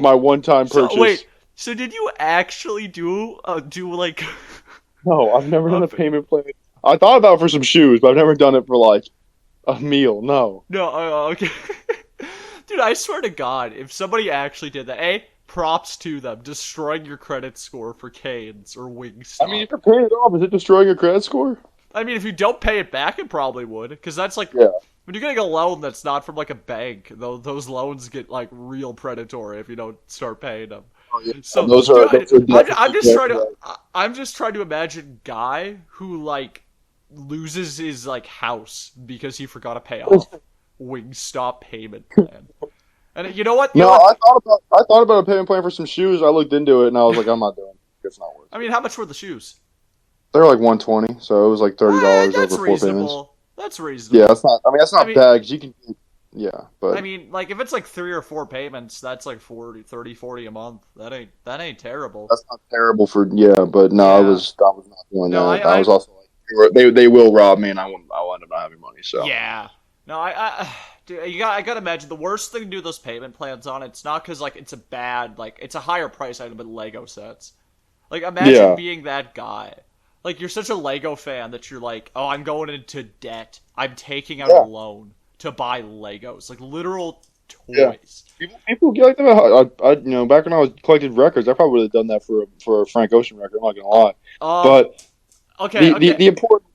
my one-time So purchase. wait. So did you actually do like No, I've never done a a payment plan. I thought about it for some shoes, but I've never done it for like a meal. No. no? Okay. Dude, I swear to God, if somebody actually did that, props to them, destroying your credit score for Canes or I mean, Wingstop. if you're paying it off, is it destroying your credit score? I mean, if you don't pay it back, it probably would, because that's like Yeah. when you're getting a loan that's not from like a bank. Though those loans get like real predatory if you don't start paying them. Oh, yeah. So, Those dude, are I'm definitely just trying to right. I'm just trying to imagine guy who like loses his like house because he forgot to pay off Wingstop payment plan. And you know what? You know No, what? I thought about a payment plan for some shoes. I looked into it and I was like, I'm not doing it. It's not worth I it. mean, how much were the shoes? They're like 120, so it was like $30 That's over four payments. reasonable. That's Yeah, reasonable. that's I not mean, bad 'cause you can. Yeah, I but mean, like if it's like 3 or 4 payments, that's like 40 a month. That ain't terrible. that's not terrible for yeah. But no, Yeah. I was not doing No, that. I I was also like, they will rob me and I'll end up not having money. So yeah. No, dude, I gotta imagine the worst thing to do those payment plans on. It's not because like it's a bad like it's a higher price item than Lego sets. Like imagine yeah, being that guy. Like you're such a Lego fan that you're like, oh, I'm going into debt. I'm taking out a yeah, loan to buy Legos, like literal yeah. toys. People get like that. Back when I was collecting records, I probably would have done that for a Frank Ocean record. I'm not gonna lie. Um. But Okay. Okay.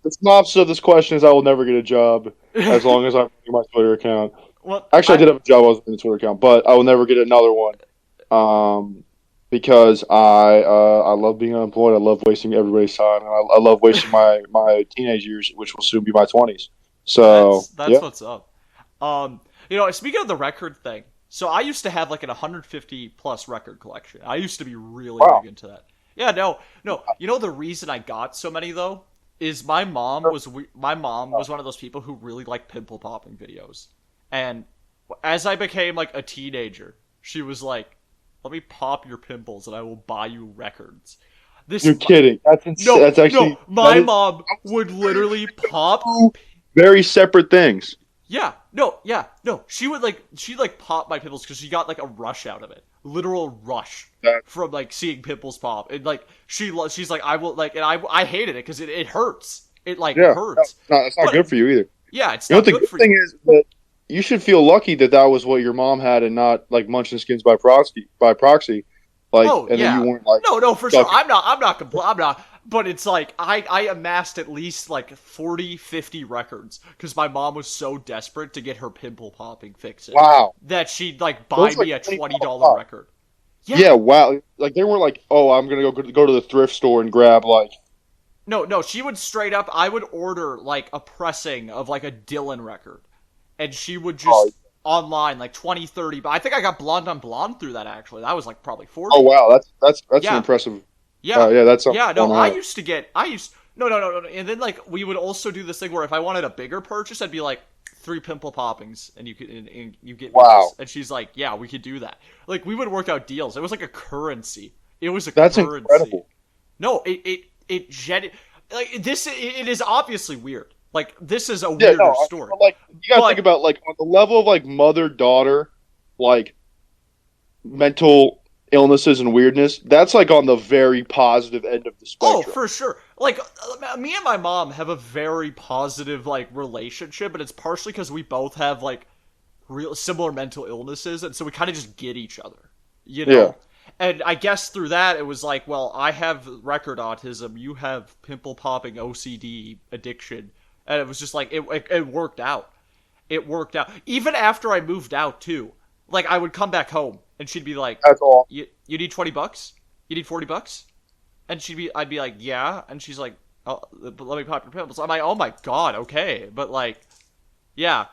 the synopsis of this question is I will never get a job as long as I'm running my Twitter account. Well, Actually, I did have a job. I was in the Twitter account, but I will never get another one. Because I love being unemployed. I love wasting everybody's time, and I love wasting my teenage years, which will soon be my 20s. So that's yeah, what's up. Speaking of the record thing, so I used to have like an 150 plus record collection. I used to be really wow. big into that. Yeah, no. You know the reason I got so many though is my mom was one of those people who really liked pimple popping videos, and as I became like a teenager, she was like, "Let me pop your pimples and I will buy you records." This You're kidding. That's no, that's no, actually that my is mom would literally pop. two very separate things. Yeah, no, yeah, no. She'd like pop my pimples because she got like a rush out of it, literal rush That, from like seeing pimples pop. And like she's like, I will like, and I hated it because it hurts. It like yeah, no, hurts. it's not But good for you either. yeah, it's You know what not the good good for thing you. is that you should feel lucky that that was what your mom had and not like munching skins by proxy. Like, Oh and then you yeah, weren't like no, for sure. stuck. I'm not. But it's like I amassed at least like 40, 50 records because my mom was so desperate to get her pimple popping fixes Wow, that she'd like buy those like me a $20 $20. record. Yeah. Yeah, wow. Like they weren't like, oh, I'm gonna go to the thrift store and grab like. No, she would straight up. I would order like a pressing of like a Dylan record, and she would Oh, just online like 20, 30. But I think I got Blonde on Blonde through that actually. That was like probably 40. oh wow, that's an Yeah, impressive. yeah, Yeah, that's something yeah. I No, want to have. I used no. And then like we would also do this thing where if I wanted a bigger purchase, I'd be like 3 pimple poppings, and and you get me Wow, this. And she's like, yeah, we could do that. Like we would work out deals. It was like a currency. It was a that's currency. incredible. No, like this. It is obviously weird. Like this is a Yeah, weirder no, story. but, like you gotta But think about like on the level of like mother daughter, like mental illnesses and weirdness. That's like on the very positive end of the oh, spectrum. for sure. Like me and my mom have a very positive like relationship, and it's partially because we both have like real similar mental illnesses, and so we kind of just get each other, you Yeah, know. And I guess through that, it was like, well, I have record autism, you have pimple popping OCD addiction, and it was just like it worked out. It worked out. Even after I moved out too, like I would come back home, and she'd be like, that's all. you need $20? You need $40? And I'd be like, yeah. And she's like, oh, but let me pop your pimples. I'm like, oh my god, okay. But like, yeah,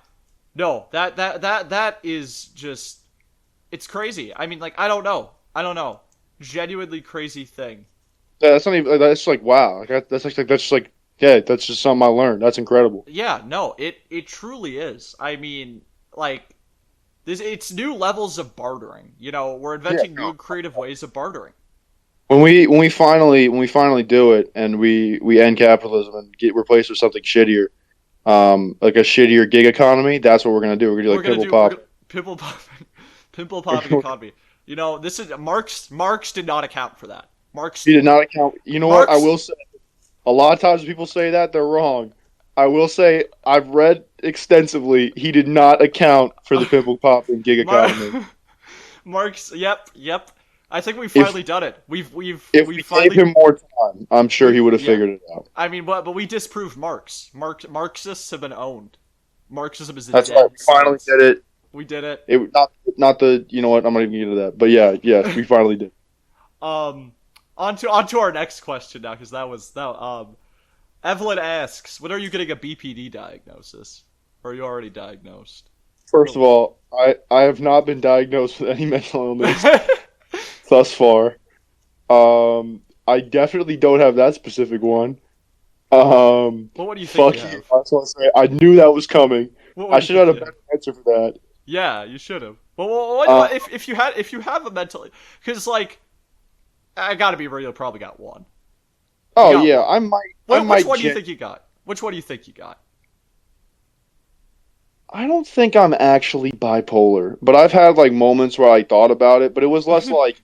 no, that is just, it's crazy. I mean, like, I don't know, genuinely crazy thing. Yeah, that's not even. That's like wow. Like that's actually that's just like yeah. That's just something I learned. That's incredible. Yeah, no, it truly is. I mean, like, it's new levels of bartering. You know, we're Yeah. inventing new creative ways of bartering. When we finally do it and we end capitalism and get replaced with something shittier, like a shittier gig economy, that's what we're gonna do. We're gonna do like pimple We're pop. gonna pimple popping, pimple popping economy. You know, this is Marx did not account for that. He did not account. You know what? I Marx will say a lot of times when people say that they're wrong. I will say I've read extensively. He did not account for the pimple popping gig Mar- economy. Marx. Yep. I think we've If finally done it. if We've we gave finally. him more time, I'm sure he would have Yeah. figured it out. I mean, but we disproved Marx. Marxists have been owned. Marxism is a That's dead right. We finally science. did it. We did it. It not the you know what? I'm not even gonna get into that. But yeah, yes, we finally did. Um, onto our next question now, because that was that. Evelyn asks, "When are you getting a BPD diagnosis? Or are you already diagnosed?" First of all, I have not been diagnosed with any mental illness thus far. I definitely don't have that specific one. Well, what do you think Fuck you you. have? I just want to say I knew that was coming. What I do you should have think had a you have? better answer for that. Yeah, you should have. Well, Uh, if you have a mental, because like I gotta be real, you probably got one. You oh got yeah, one. I Which might. one do you think you got? Which one do you think you got? I don't think I'm actually bipolar, but I've had like moments where I thought about it, but it was less like,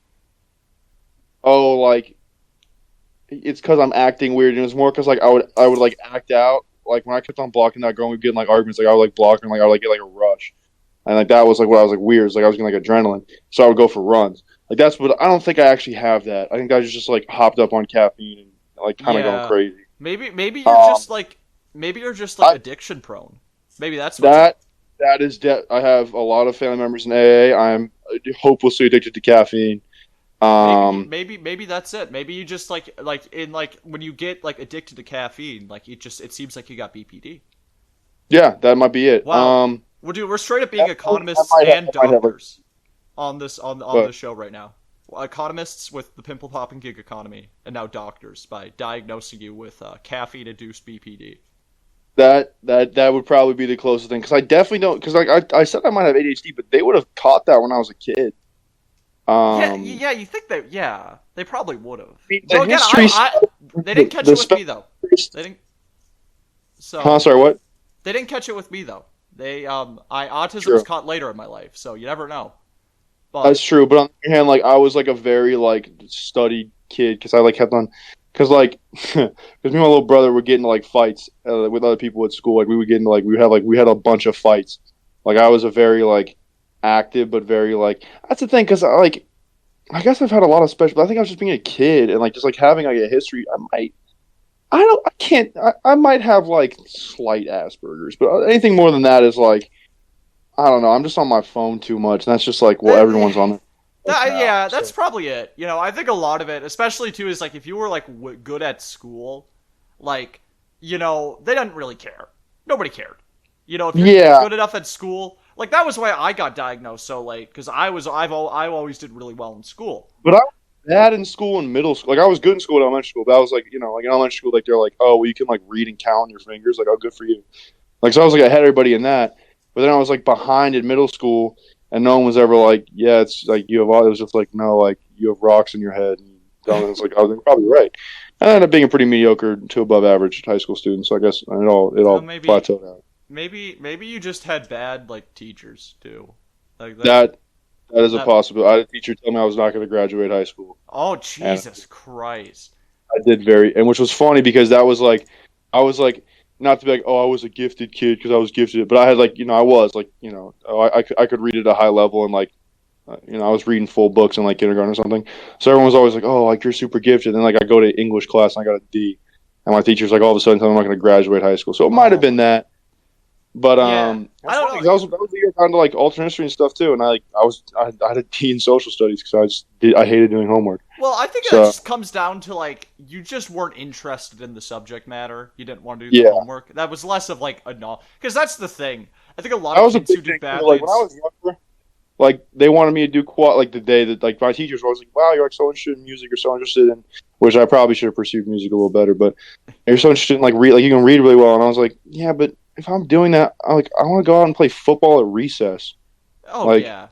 oh, like it's because I'm acting weird, and it was more because like I would like act out. Like when I kept on blocking that girl, we'd get in like arguments. Like I would like block her, and like I would like get like a rush, and like that was like what I was like weird. It's like I was getting like adrenaline, so I would go for runs. Like that's what I don't think I actually have that. I think I just like hopped up on caffeine and like kind of going Yeah, crazy. maybe Um, you're just like I, addiction prone. Maybe that's what's that up. that is I have a lot of family members in AA. I'm hopelessly addicted to caffeine. Um, Maybe that's it. Maybe you just like in like when you get like addicted to caffeine, like it seems like you got BPD. yeah, that might be it. Wow, we're straight up being economists and I might have like, doctors on but this show right now. Economists with the pimple popping gig economy, and now doctors by diagnosing you with caffeine induced BPD. That would probably be the closest thing because I definitely don't because like I said I might have ADHD, but they would have caught that when I was a kid. Yeah, Um, yeah, you think that? Yeah, they probably would have. I mean, the Though again, history, they didn't catch the it with me special. though. They didn't. Huh? So Sorry, what? they didn't catch it with me though. Autism was True. caught later in my life, so you never know. That's But true, but on the other hand, like I was like a very like studied kid because I like kept on because like because me and my little brother would get into like fights with other people at school. Like we would get into like we had a bunch of fights. Like I was a very like active but very like that's the thing because I guess I've had a lot of special. But I think I was just being a kid and like just like having like a history. I don't I can't I might have like slight Asperger's, but anything more than that is like I don't know. I'm just on my phone too much, and that's just like well everyone's on it now. yeah, that's So. probably it. You know, I think a lot of it, especially too, is like if you were like good at school, like they didn't really care. Nobody cared. You know, if you're Yeah, good enough at school, like that was why I got diagnosed so late because I always did really well in school. but I was bad in school in middle school. Like I was good in school in elementary school, but I was like, like in elementary school, like they're like, oh, well, you can like read and count on your fingers. Like, oh, good for you. Like, so I was like ahead of everybody in that. But then I was like behind in middle school, and no one was ever like, yeah, it's like you have all. It was just like, no, like you have rocks in your head. And it's like, oh, they're probably right. And I ended up being a pretty mediocre to above average high school student. So I guess it all Maybe plateaued out. maybe you just had bad like teachers too, like that. That is a That possibility. I had a teacher tell me I was not going to graduate high school, oh and Jesus Christ. I did and which was funny because that was like, I was like, not to be like, oh, I was a gifted kid because I was gifted, but I had like, I was like, I could read at a high level and like, I was reading full books in like kindergarten or something. So everyone was always like, oh, like you're super gifted. And then like I go to English class and I got a D, and my teacher's like all of a sudden telling me I'm not going to graduate high school. So it might have Oh been that. But yeah, I that's don't funny know. because that was the year kind of like alternate history and stuff too, and I had a D in social studies because I hated doing homework. Well, I think that So just comes down to like you just weren't interested in the subject matter. You didn't want to do the yeah, homework. That was less of like a no, because that's the thing. I think a lot that of was a kids who big do thing. badly. Like when I was younger, like they wanted me to do quad like the day that like my teachers were always like, wow, you're like so interested in music, you're so interested in which I probably should have pursued music a little better, but you're so interested in like read like you can read really well, and I was like, yeah, but if I'm doing that, I want to go out and play football at recess. Oh Like yeah,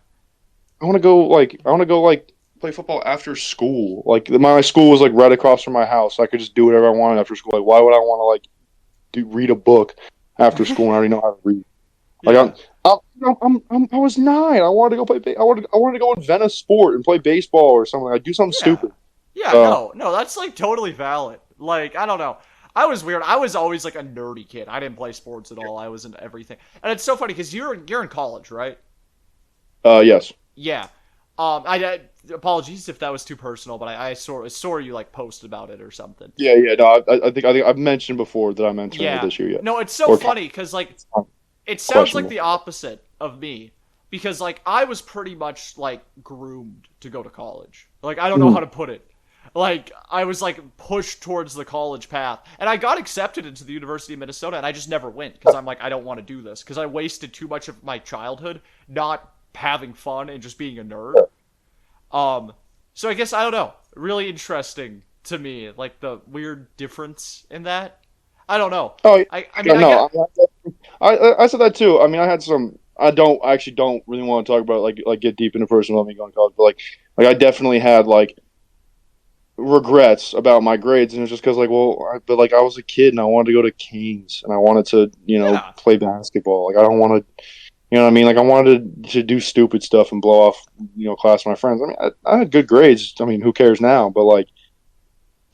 I want to go like play football after school. Like my school was like right across from my house. So I could just do whatever I wanted after school. Like why would I want to like read a book after school when I already know how to read? Like yeah, I was 9. I wanted to go play. I wanted to go invent a sport and play baseball or something. I'd do something yeah, stupid. yeah. So No, that's like totally valid. Like I don't know. I was weird. I was always like a nerdy kid. I didn't play sports at all. I was into everything. And it's so funny because you're in college, right? yes, Yeah. I apologies if that was too personal, but I saw you like posted about it or something. yeah. No, I think I've mentioned before that I'm entering it Yeah. this year. Yeah, No, it's so or funny because like it sounds like questionable. the opposite of me because like I was pretty much like groomed to go to college. Like I don't know how to put it. Like I was like pushed towards the college path, and I got accepted into the University of Minnesota, and I just never went because I'm like I don't want to do this because I wasted too much of my childhood not having fun and just being a nerd. So I guess I don't know. Really interesting to me, like the weird difference in that. I don't know. Oh yeah, I mean I no, get I said that too. I mean, I had some. I actually don't really want to talk about like get deep into personal me going to college, but like I definitely had like regrets about my grades, and it's just because like but like I was a kid and I wanted to go to Canes and I wanted to yeah. play basketball. Like I don't want to. You know what I mean? Like I wanted to do stupid stuff and blow off class with my friends. I mean, I had good grades. I mean, who cares now? But like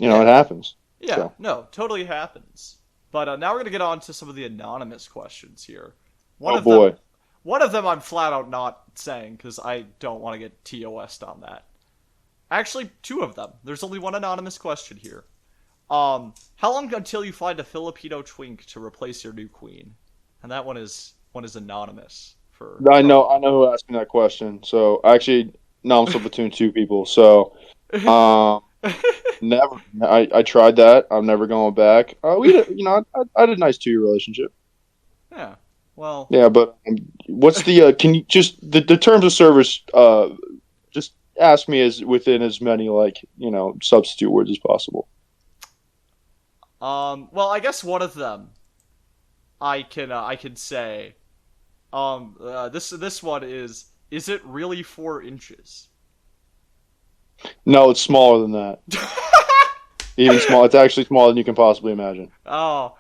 it Yeah. happens. Yeah, So no, totally happens. But now we're gonna get on to some of the anonymous questions here. One oh of them, boy, one of them, I'm flat out not saying because I don't want to get TOS'd on that. Actually, two of them. There's only one anonymous question here. How long until you find a Filipino twink to replace your new queen? And that one is anonymous for I know who asked me that question. So actually, no, I'm still between two people. So um, never. I tried that. I'm never going back. We had, I had a nice 2 year relationship. yeah. Well, Yeah, but what's the can you just the terms of service? Just ask me as within as many like substitute words as possible. well, I guess one of them I can say, this one is it really 4 inches? No, it's smaller than that. Even small. It's actually smaller than you can possibly imagine. Oh,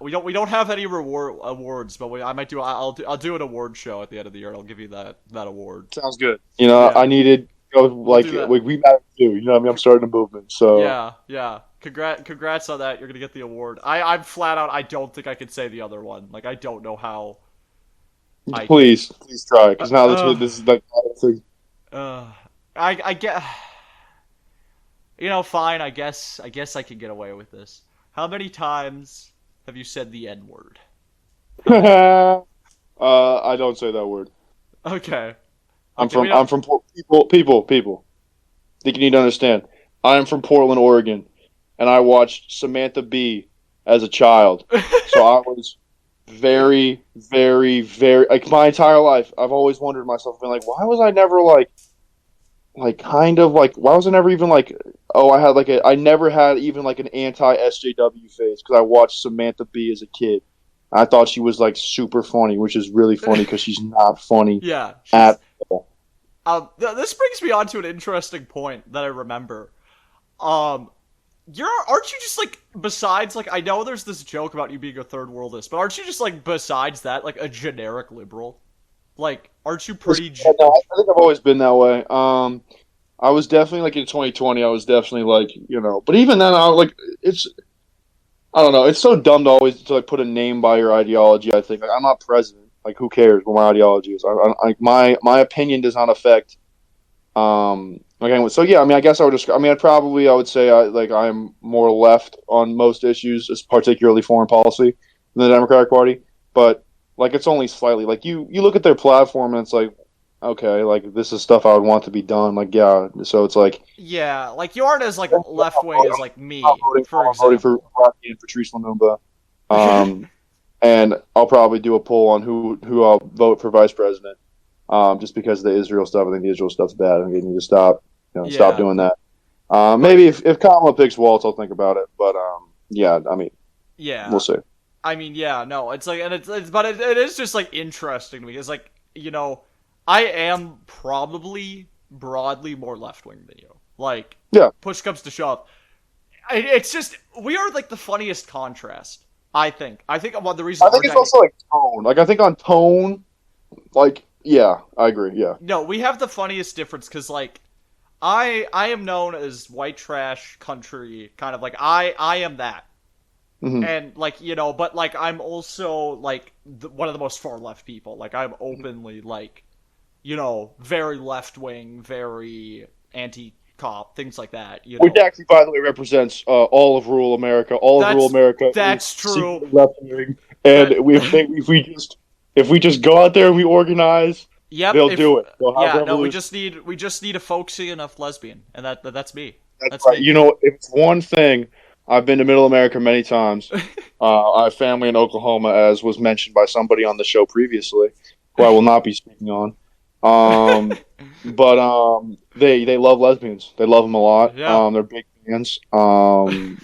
we don't have any reward awards, but I might do. I'll do an award show at the end of the year. And I'll give you that award. Sounds good. You know, Yeah, I needed we'll do that. we matter too. You know what I mean? I'm starting a movement. So Yeah, yeah. Congrats on that. You're gonna get the award. I'm flat out. I don't think I can say the other one. Like I don't know how. I please try because now this is like uh, I get. Fine. I guess I can get away with this. How many times have you said the N word? I don't say that word. Okay. I'm Okay. from I'm from people. I think you need to understand. I am from Portland, Oregon, and I watched Samantha Bee as a child. So I was very, very, very like my entire life. I've always wondered myself, been like, why was I never why was I never even like, oh, I never had even like an anti SJW phase because I watched Samantha Bee as a kid. I thought she was like super funny, which is really funny because she's not funny Yeah. at all. This brings me on to an interesting point that I remember. Aren't you just like besides like I know there's this joke about you being a third worldist, but aren't you just like besides that like a generic liberal? Like, aren't you pretty? Yeah, no, I think I've always been that way. I was definitely like in 2020. I was definitely like but even then, I don't know. It's so dumb to always to like put a name by your ideology. I think like, I'm not president. Like, who cares what my ideology is? My opinion does not affect. Okay, so yeah, I mean, I guess I would describe. I mean, I would say I'm more left on most issues, particularly foreign policy, than the Democratic Party. But like, it's only slightly. Like you look at their platform and it's like, okay, like this is stuff I would want to be done. Like, yeah, so it's like Yeah, like you aren't as like left wing as like me, for I'm voting for example. Rocky and Patrice Lumumba. And I'll probably do a poll on who I'll vote for vice president. Just because of the Israel stuff, I think the Israel stuff's bad. I think they need to stop Yeah, doing that. Maybe if Kamala picks Waltz, I'll think about it. But yeah, I mean, yeah. we'll see. I mean, yeah, no, it's like, and but it is just like interesting to me. It's like I am probably broadly more left wing than you. Like, Yeah, push comes to shove, it's just we are like the funniest contrast. I think. I think one of the reasons I think it's also like tone. Like I think on tone, like yeah, I agree. Yeah, no, we have the funniest difference because like I am known as white trash country, kind of like I am that. hmm And like but like I'm also like one of the most far left people. Like I'm openly like very left wing, very anti cop, things like that. which actually, by the way, represents all of rural America. All of rural That's America that's is true. secretly left wing, and That if we just go out there and we organize, yep. they'll If do it. They'll have yeah, no, we revolution. just need a folksy enough lesbian, and that's me. That's That's right. me. If it's one thing, I've been to Middle America many times. I have family in Oklahoma, as was mentioned by somebody on the show previously, who I will not be speaking on. But they love lesbians. They love them a lot. Yeah. They're big fans. And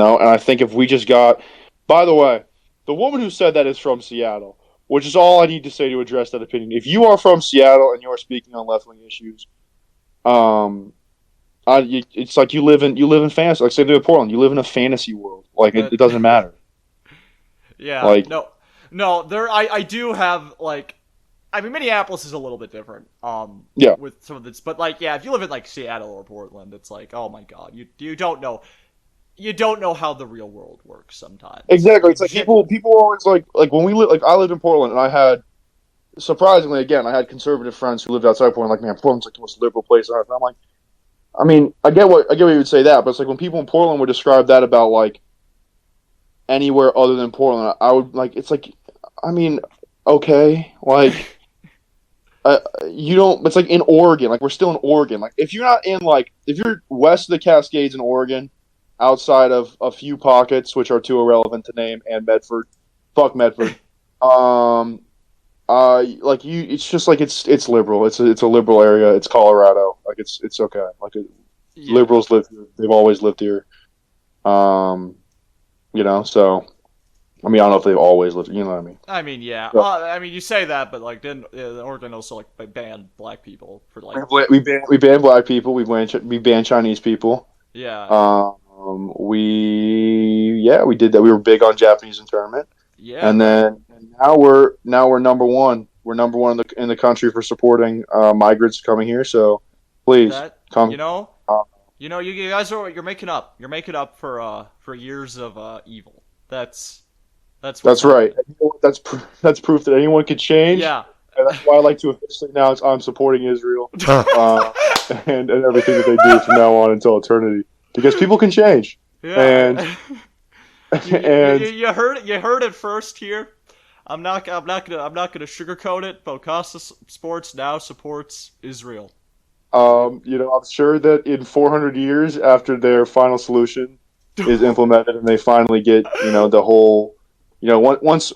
I think if we just got, by the way, the woman who said that is from Seattle, which is all I need to say to address that opinion. If you are from Seattle and you are speaking on left wing issues, it's like you live in fantasy. Like same thing with Portland, you live in a fantasy world. Like it doesn't matter. Yeah. Like No. There. I do have like. I mean, Minneapolis is a little bit different. Yeah. With some of this, but like, yeah, if you live in like Seattle or Portland, it's like, oh my god, you don't know. You don't know how the real world works sometimes. Exactly. It's like people are always like when we I lived in Portland and I had surprisingly again I had conservative friends who lived outside Portland. Like, man, Portland's like the most liberal place on earth. And I'm like, I mean, I get what you would say that, but it's like when people in Portland would describe that about like anywhere other than Portland, I would like it's like, I mean, okay, like you don't. It's like in Oregon, like we're still in Oregon. Like if you're not in if you're west of the Cascades in Oregon, outside of a few pockets which are too irrelevant to name, and Medford, fuck Medford. It's just like it's liberal. It's a liberal area. It's Colorado. Like it's okay. Yeah. Liberals live here. They've always lived here. So I mean, I don't know if they've always lived. You know what I mean? I mean, yeah. So, I mean, you say that, but like, didn't Oregon also like ban black people for like? we banned black people. We banned Chinese people. Yeah, We did that. We were big on Japanese internment, yeah, and right. then now we're number one. We're number one in the country for supporting migrants coming here. So please That come. Uh, you guys are you're making up. You're making up for years of evil. That's what's that's right. happening. And you know what? That's proof that anyone could change, Yeah. and that's why I like to officially announce I'm supporting Israel uh, and everything that they do from now on until eternity, because people can change, and Yeah. and You heard it first here. I'm not gonna sugarcoat it. Bokassa Sports now supports Israel. I'm sure that in 400 years after their final solution is implemented and they finally get, the whole, once,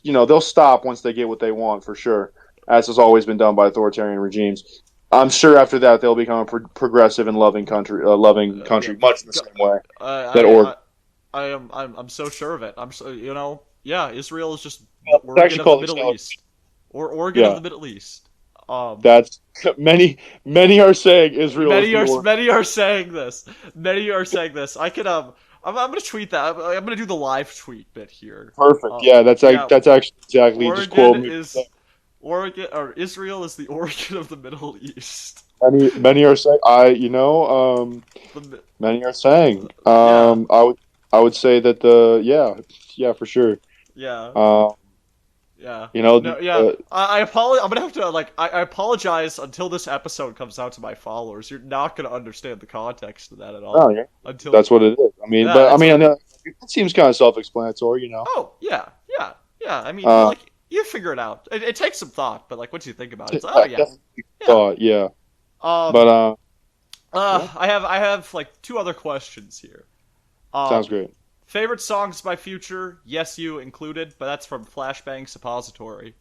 they'll stop once they get what they want for sure, as has always been done by authoritarian regimes. I'm sure after that they'll become a progressive and loving Yeah. country, much in the same way I, that I, Oregon. I, I'm so sure of it. I'm so yeah. Israel is just the Well, it's Oregon actually of the called Middle Excel. East, or Oregon of Yeah, the Middle East. Um, that's many are saying Israel is the Oregon. Many are saying this. Many are saying this. I could I'm gonna tweet that. I'm gonna do the live tweet bit here. Perfect. Yeah, Yeah. that's actually exactly just Oregon quote me. is Oregon or Israel is the Oregon of the Middle East. Many are saying The, many are saying. yeah. I would say that yeah for sure. Yeah. Um, Yeah. you know No, yeah. I apologize. I'm gonna have to like. I apologize until this episode comes out to my followers. You're not gonna understand the context of that at no, all. yeah, Until that's what it is. I mean, yeah, but I that's mean, what. it seems kind of self-explanatory. Oh yeah, yeah, yeah. I mean, Uh, like you figure it out. It takes some thought, but like once you think about it, it's oh yeah, definitely yeah. thought, yeah, but Um. yeah, I have like two other questions here. sounds Um. great. Favorite songs by Future? Yes, you included, but that's from Flashbang Suppository.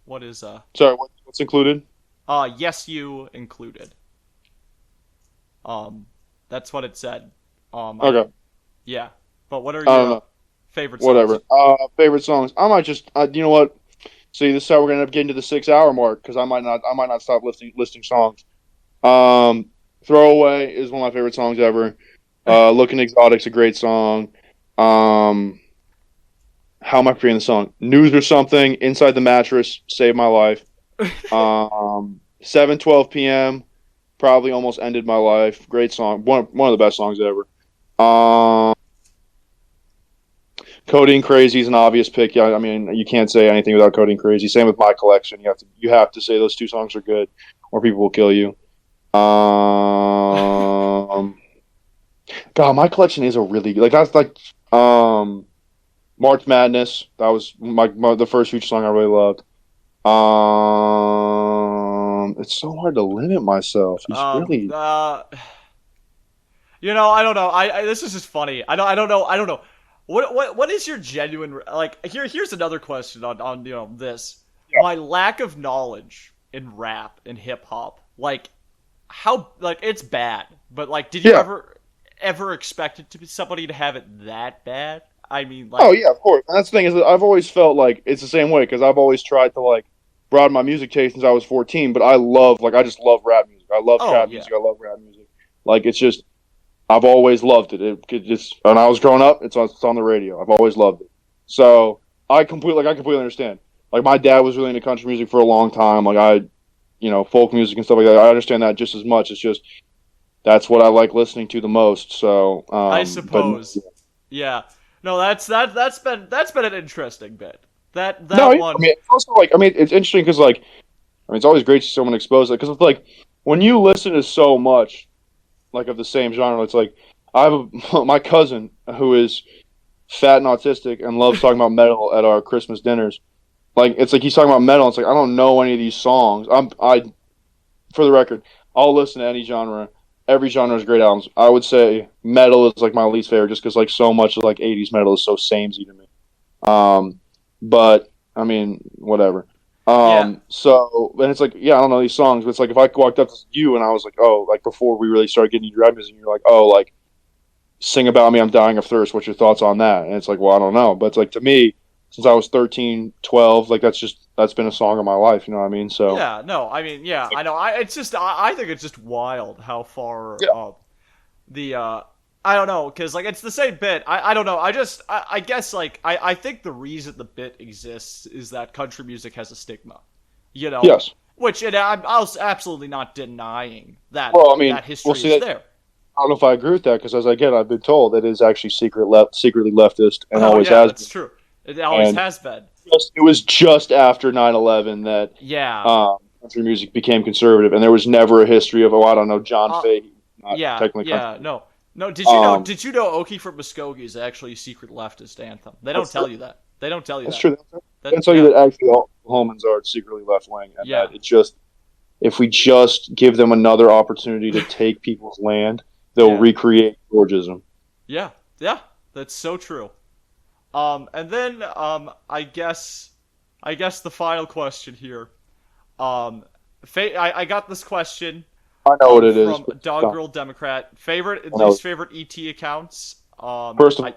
What is Sorry, what's included? Yes, you included. Um, that's what it said. Okay, Yeah. But what are I don't your know. favorite songs? Whatever. Favorite songs. I might just. You know what? See, this is how we're gonna end up getting to the 6 hour mark because I might not stop listing songs. Um, Throwaway is one of my favorite songs ever. Looking Exotic's a great song. Um, how am I forgetting the song? News or Something, Inside the Mattress, saved my life. 7:12 p.m. probably almost ended my life. Great song. One of the best songs ever. Um, Codeine Crazy is an obvious pick. Yeah, I mean you can't say anything without Codeine Crazy. Same with My Collection. You have to say those two songs are good, or people will kill you. Um, God, My Collection is a really like that's like March Madness. That was the first Future song I really loved. It's so hard to limit myself. He's um, really uh, I don't know. This is just funny. I don't know. What is your genuine like? Here's another question on this. yeah, My lack of knowledge in rap and hip hop, like how like it's bad, but like did you yeah. ever expect it to be somebody to have it that bad? I mean, Oh like yeah, of course. And that's the thing is that I've always felt like it's the same way because I've always tried to like broaden my music taste since I was 14. But I just love rap music. I love oh trap yeah. music. I love rap music. Like it's just I've always loved it. It could just when I was growing up, it's on the radio. I've always loved it. So I completely understand. Like my dad was really into country music for a long time. Like folk music and stuff like that. I understand that just as much. It's just that's what I like listening to the most. So, I but suppose. Yeah. No, that's been an interesting bit. no, That yeah, I one. mean, it's also like it's interesting because it's always great to see someone expose it because it's like when you listen to so much like of the same genre, it's like I have my cousin who is fat and autistic and loves talking about metal at our Christmas dinners. Like it's like he's talking about metal. It's like I don't know any of these songs. For the record, I'll listen to any genre. Every genre is great albums. I would say metal is like my least favorite, just because like so much of like '80s metal is so samey to me. But I mean, whatever. Yeah. So and it's like, yeah, I don't know these songs, but it's like if I walked up to you and I was like, oh, like before we really started getting into rap music, and you're like, oh, like sing about me, I'm dying of thirst. What's your thoughts on that? And it's like, well, I don't know. But it's like, to me, since I was 13, 12, like that's been a song of my life. You know what I mean? So Yeah, no, I mean, yeah, I know. It's just, I think it's just wild how far yeah, I don't know, because like it's the same bit. I don't know. I guess like I think the reason the bit exists is that country music has a stigma, you know, yes. which I was absolutely not denying that Well, I mean, that we'll history see is that. there. I don't know if I agree with that because, as I've been told that it is actually secretly leftist and Oh always yeah, has that's been. true. It always And has been. it was just after 9/11 that Yeah. country music became conservative, and there was never a history of, I don't know, John Uh, Fahey, not yeah, technically country yeah, music. no. No, Um, did you know Okie from Muskogee is actually a secret leftist anthem? They don't that's tell true. you that. They don't tell you That's that. true. That They tell you yeah. that actually all Oklahomans are secretly left wing, and Yeah. that it just, if we just give them another opportunity to take people's land, they'll Yeah. recreate Georgism. Yeah. Yeah. That's so true. And then I guess the final question here. Um, I got this question I know what it is. from Dog Girl Democrat. Favorite and I know. least favorite ET accounts. First of all,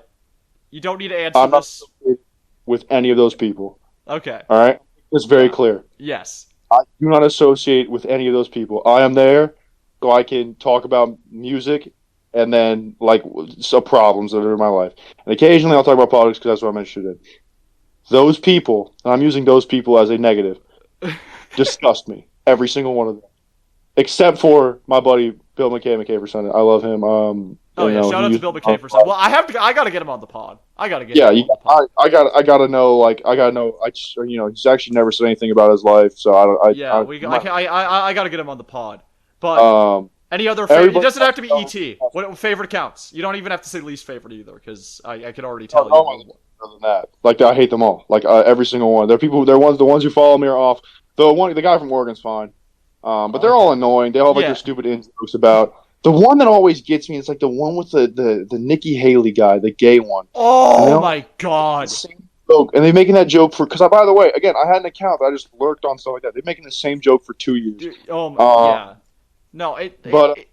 You don't need to answer I'm not this. associated with any of those people. Okay. All right, it's very Yeah. clear. Yes. I do not associate with any of those people. I am there so I can talk about music and then like some problems that are in my life. And occasionally I'll talk about politics because that's what I'm interested in. Those people, and I'm using those people as a negative, disgust me. Every single one of them, except for my buddy Bill McKay for Sunday. I love him. Oh You yeah, know, shout he out to used Bill McKay for some. Well, I gotta get him on the pod. I gotta get yeah, him on the pod. I gotta know. Like, I gotta know. He's actually never said anything about his life, so I don't. Yeah, My, I gotta get him on the pod. But um, any other favorite? It everybody. doesn't have to be ET. What favorite accounts? You don't even have to say least favorite either, because I can already No, tell no one you. other than that. Like, I hate them all. Like, every single one. They're people. The ones who follow me are off. The guy from Oregon's fine. But they're all Okay. annoying. They all have like their Yeah. stupid in jokes about. The one that always gets me is like the one with the Nikki Haley guy, the gay one, and they Oh all my the god. same joke, and they're making that joke for. Because by the way, again, I had an account that I just lurked on stuff like that. They're making the same joke for 2 years. Dude, oh Um, yeah. No,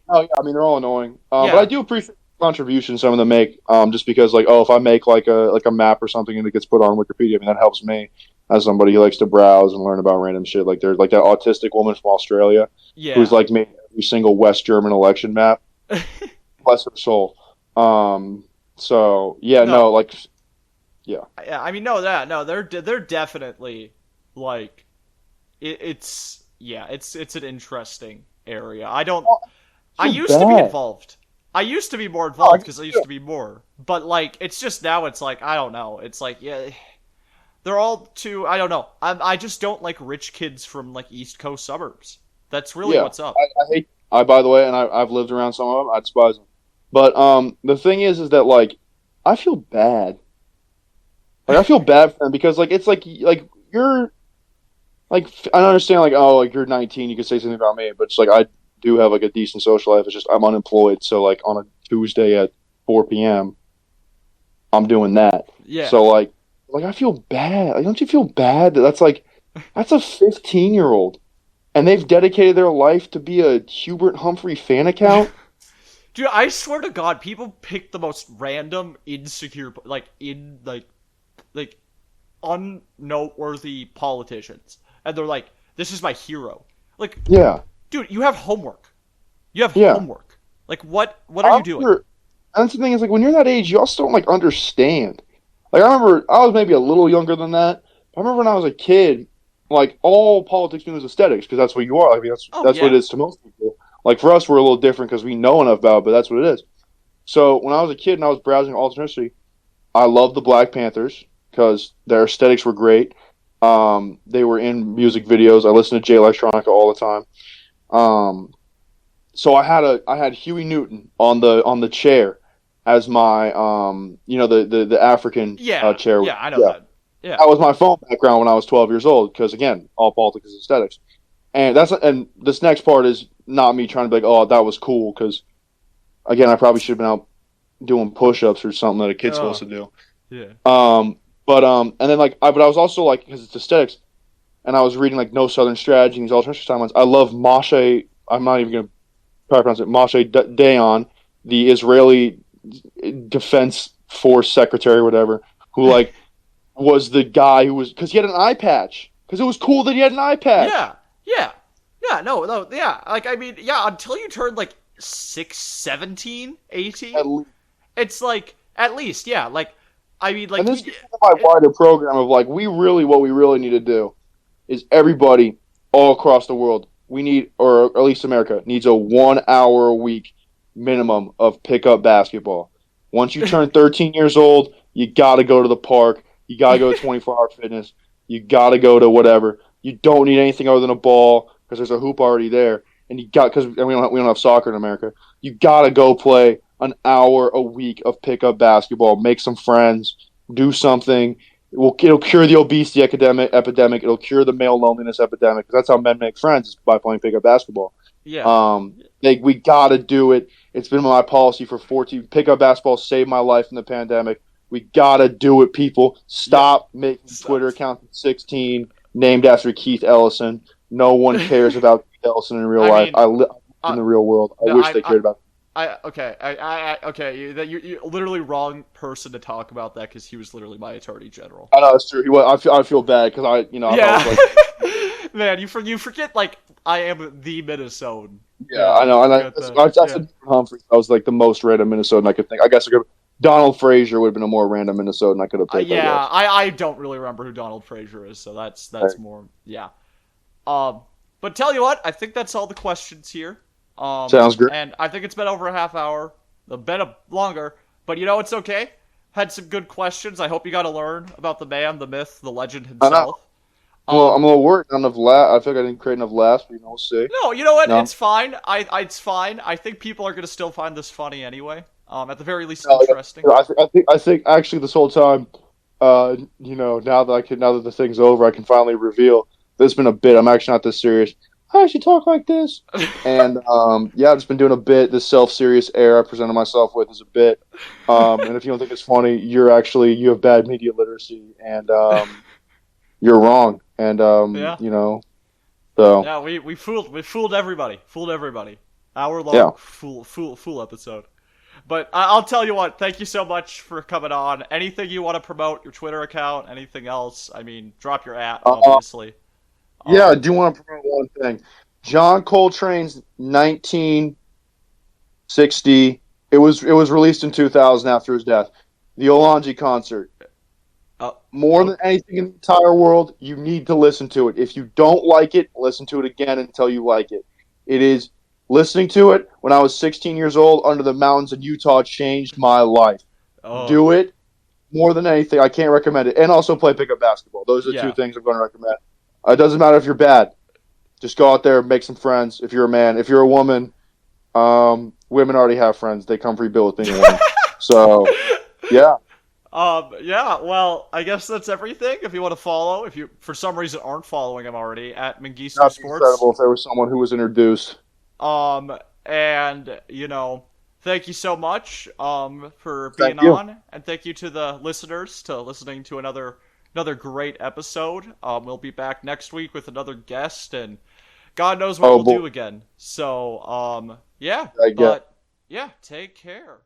oh yeah, I mean they're all annoying. But yeah. I do appreciate the contributions some of them make. Just because like, if I make like a map or something and it gets put on Wikipedia, I mean that helps me as somebody who likes to browse and learn about random shit. Like there's like that autistic woman from Australia who's Yeah. like made every single West German election map. Bless her soul. So yeah, no, No. like yeah, Yeah, I mean no, they're definitely like it's yeah, it's an interesting area. I I feel used to be bad. involved. I used to be more No, I involved because I used do. to be more. But like it's just now it's like I don't know. It's like yeah, they're all too I don't know. I just don't like rich kids from like East Coast suburbs. That's really Yeah, what's up. I hate. I by the way, and I've lived around some of them. I despise them. But the thing is that like I feel bad. Like I feel bad for them because like it's like you're like I understand like, oh, like you're 19, you can say something about me, but it's like I do have like a decent social life. It's just I'm unemployed, so like on a Tuesday at 4 p.m. I'm doing that. Yeah. So like I feel bad. Like, don't you feel bad that that's a 15-year-old and they've dedicated their life to be a Hubert Humphrey fan account? Dude, I swear to God, people pick the most random, insecure, like unnoteworthy politicians, and they're like, "This is my hero." Like, Yeah, dude, you have homework. You have yeah. homework. Like, what are you I'm doing? sure. And that's the thing is like when you're that age, you also don't like understand. Like I remember I was maybe a little younger than that. I remember when I was a kid, like all politics means aesthetics because that's what you are. I mean Oh that's what yeah, it is to most people. Like for us, we're a little different because we know enough about it, but that's what it is. So when I was a kid and I was browsing alternate history, I loved the Black Panthers because their aesthetics were great. They were in music videos. I listened to Jay Electronica all the time. Um, so I had Huey Newton on the chair as my the African yeah, chair. yeah. I know Yeah, that. Yeah, that was my phone background when I was 12 years old because again, all politics is aesthetics. And this next part is not me trying to be like, oh, that was cool because again, I probably should have been out doing push-ups or something that a kid's supposed oh to do. yeah, And then but I was also like because it's aesthetics, and I was reading like No Southern Strategy and these alternative timelines. I love Moshe. I'm not even gonna probably pronounce it Moshe Dayan, the Israeli defense force secretary or whatever, who like was the guy who was because he had an eye patch because it was cool that he had an eye patch. Yeah, yeah, yeah. No, yeah. Like I mean, yeah. Until you turn like 6, 17, 18, At least. it's like at least, yeah. Like I mean, like And this is my wider program of like what we really need to do is everybody all across the world we need, or at least America needs a 1 hour a week minimum of pickup basketball. Once you turn 13 years old, you got to go to the park. You got to go to 24-hour fitness. You got to go to whatever. You don't need anything other than a ball because there's a hoop already there. And you got because we don't have soccer in America. You got to go play an hour a week of pickup basketball. Make some friends. Do something. It'll cure the obesity epidemic. It'll cure the male loneliness epidemic. Because that's how men make friends, is by playing pickup basketball. yeah, We got to do it. It's been my policy for 14. Pickup basketball saved my life in the pandemic. We got to do it, people. Stop making Twitter accounts at 16 named after Keith Ellison. No one cares about Keith Ellison in real life. I live in the real world. I wish they cared about. Okay. You're literally wrong person to talk about that because he was literally my attorney general. I know it's true. He was. I feel bad because I Yeah. Man, you forget like I am the Minnesotan. Yeah, I know. And I said Humphreys. I was like the most random Minnesotan I could think. I guess Donald Frazier would have been a more random Minnesotan I could have picked. Yeah, I don't really remember who Donald Frazier is, so that's right. More yeah. But tell you what, I think that's all the questions here. Sounds great. And I think it's been over a half hour, a bit longer, but you know it's okay. Had some good questions. I hope you got to learn about the man, the myth, the legend himself. Well, I'm a little worried. I feel like I didn't create enough laughs, but we'll see. No, you know what? No. It's fine. It's fine. I think people are going to still find this funny anyway. At the very least, interesting. I think actually this whole time, now that the thing's over, I can finally reveal there's been a bit. I'm actually not this serious. I actually talk like this, and I've just been doing a bit. This self-serious air I presented myself with is a bit. And if you don't think it's funny, you have bad media literacy, and you're wrong. And so yeah, we fooled everybody. Hour long fool episode. But I'll tell you what, thank you so much for coming on. Anything you want to promote, your Twitter account, anything else? I mean, drop your @ obviously. I do want to promote one thing. John Coltrane's 1960. It was released in 2000 after his death. The Olanji concert. More than anything in the entire world, you need to listen to it. If you don't like it, listen to it again until you like it. It is listening to it when I was 16 years old under the mountains in Utah changed my life. Do it more than anything. I can't recommend it. And also play pickup basketball. Those are the two things I'm going to recommend. It doesn't matter if you're bad. Just go out there, make some friends. If you're a man, if you're a woman, women already have friends. They come pre-built with being a woman. So, yeah. Well, I guess that's everything. If you want to follow, if you for some reason aren't following him already, at Bokassa Sports. Incredible if there was someone who was introduced. And thank you so much for being on, and thank you to the listeners to listening to another great episode. We'll be back next week with another guest, and God knows what we'll do again. So, take care.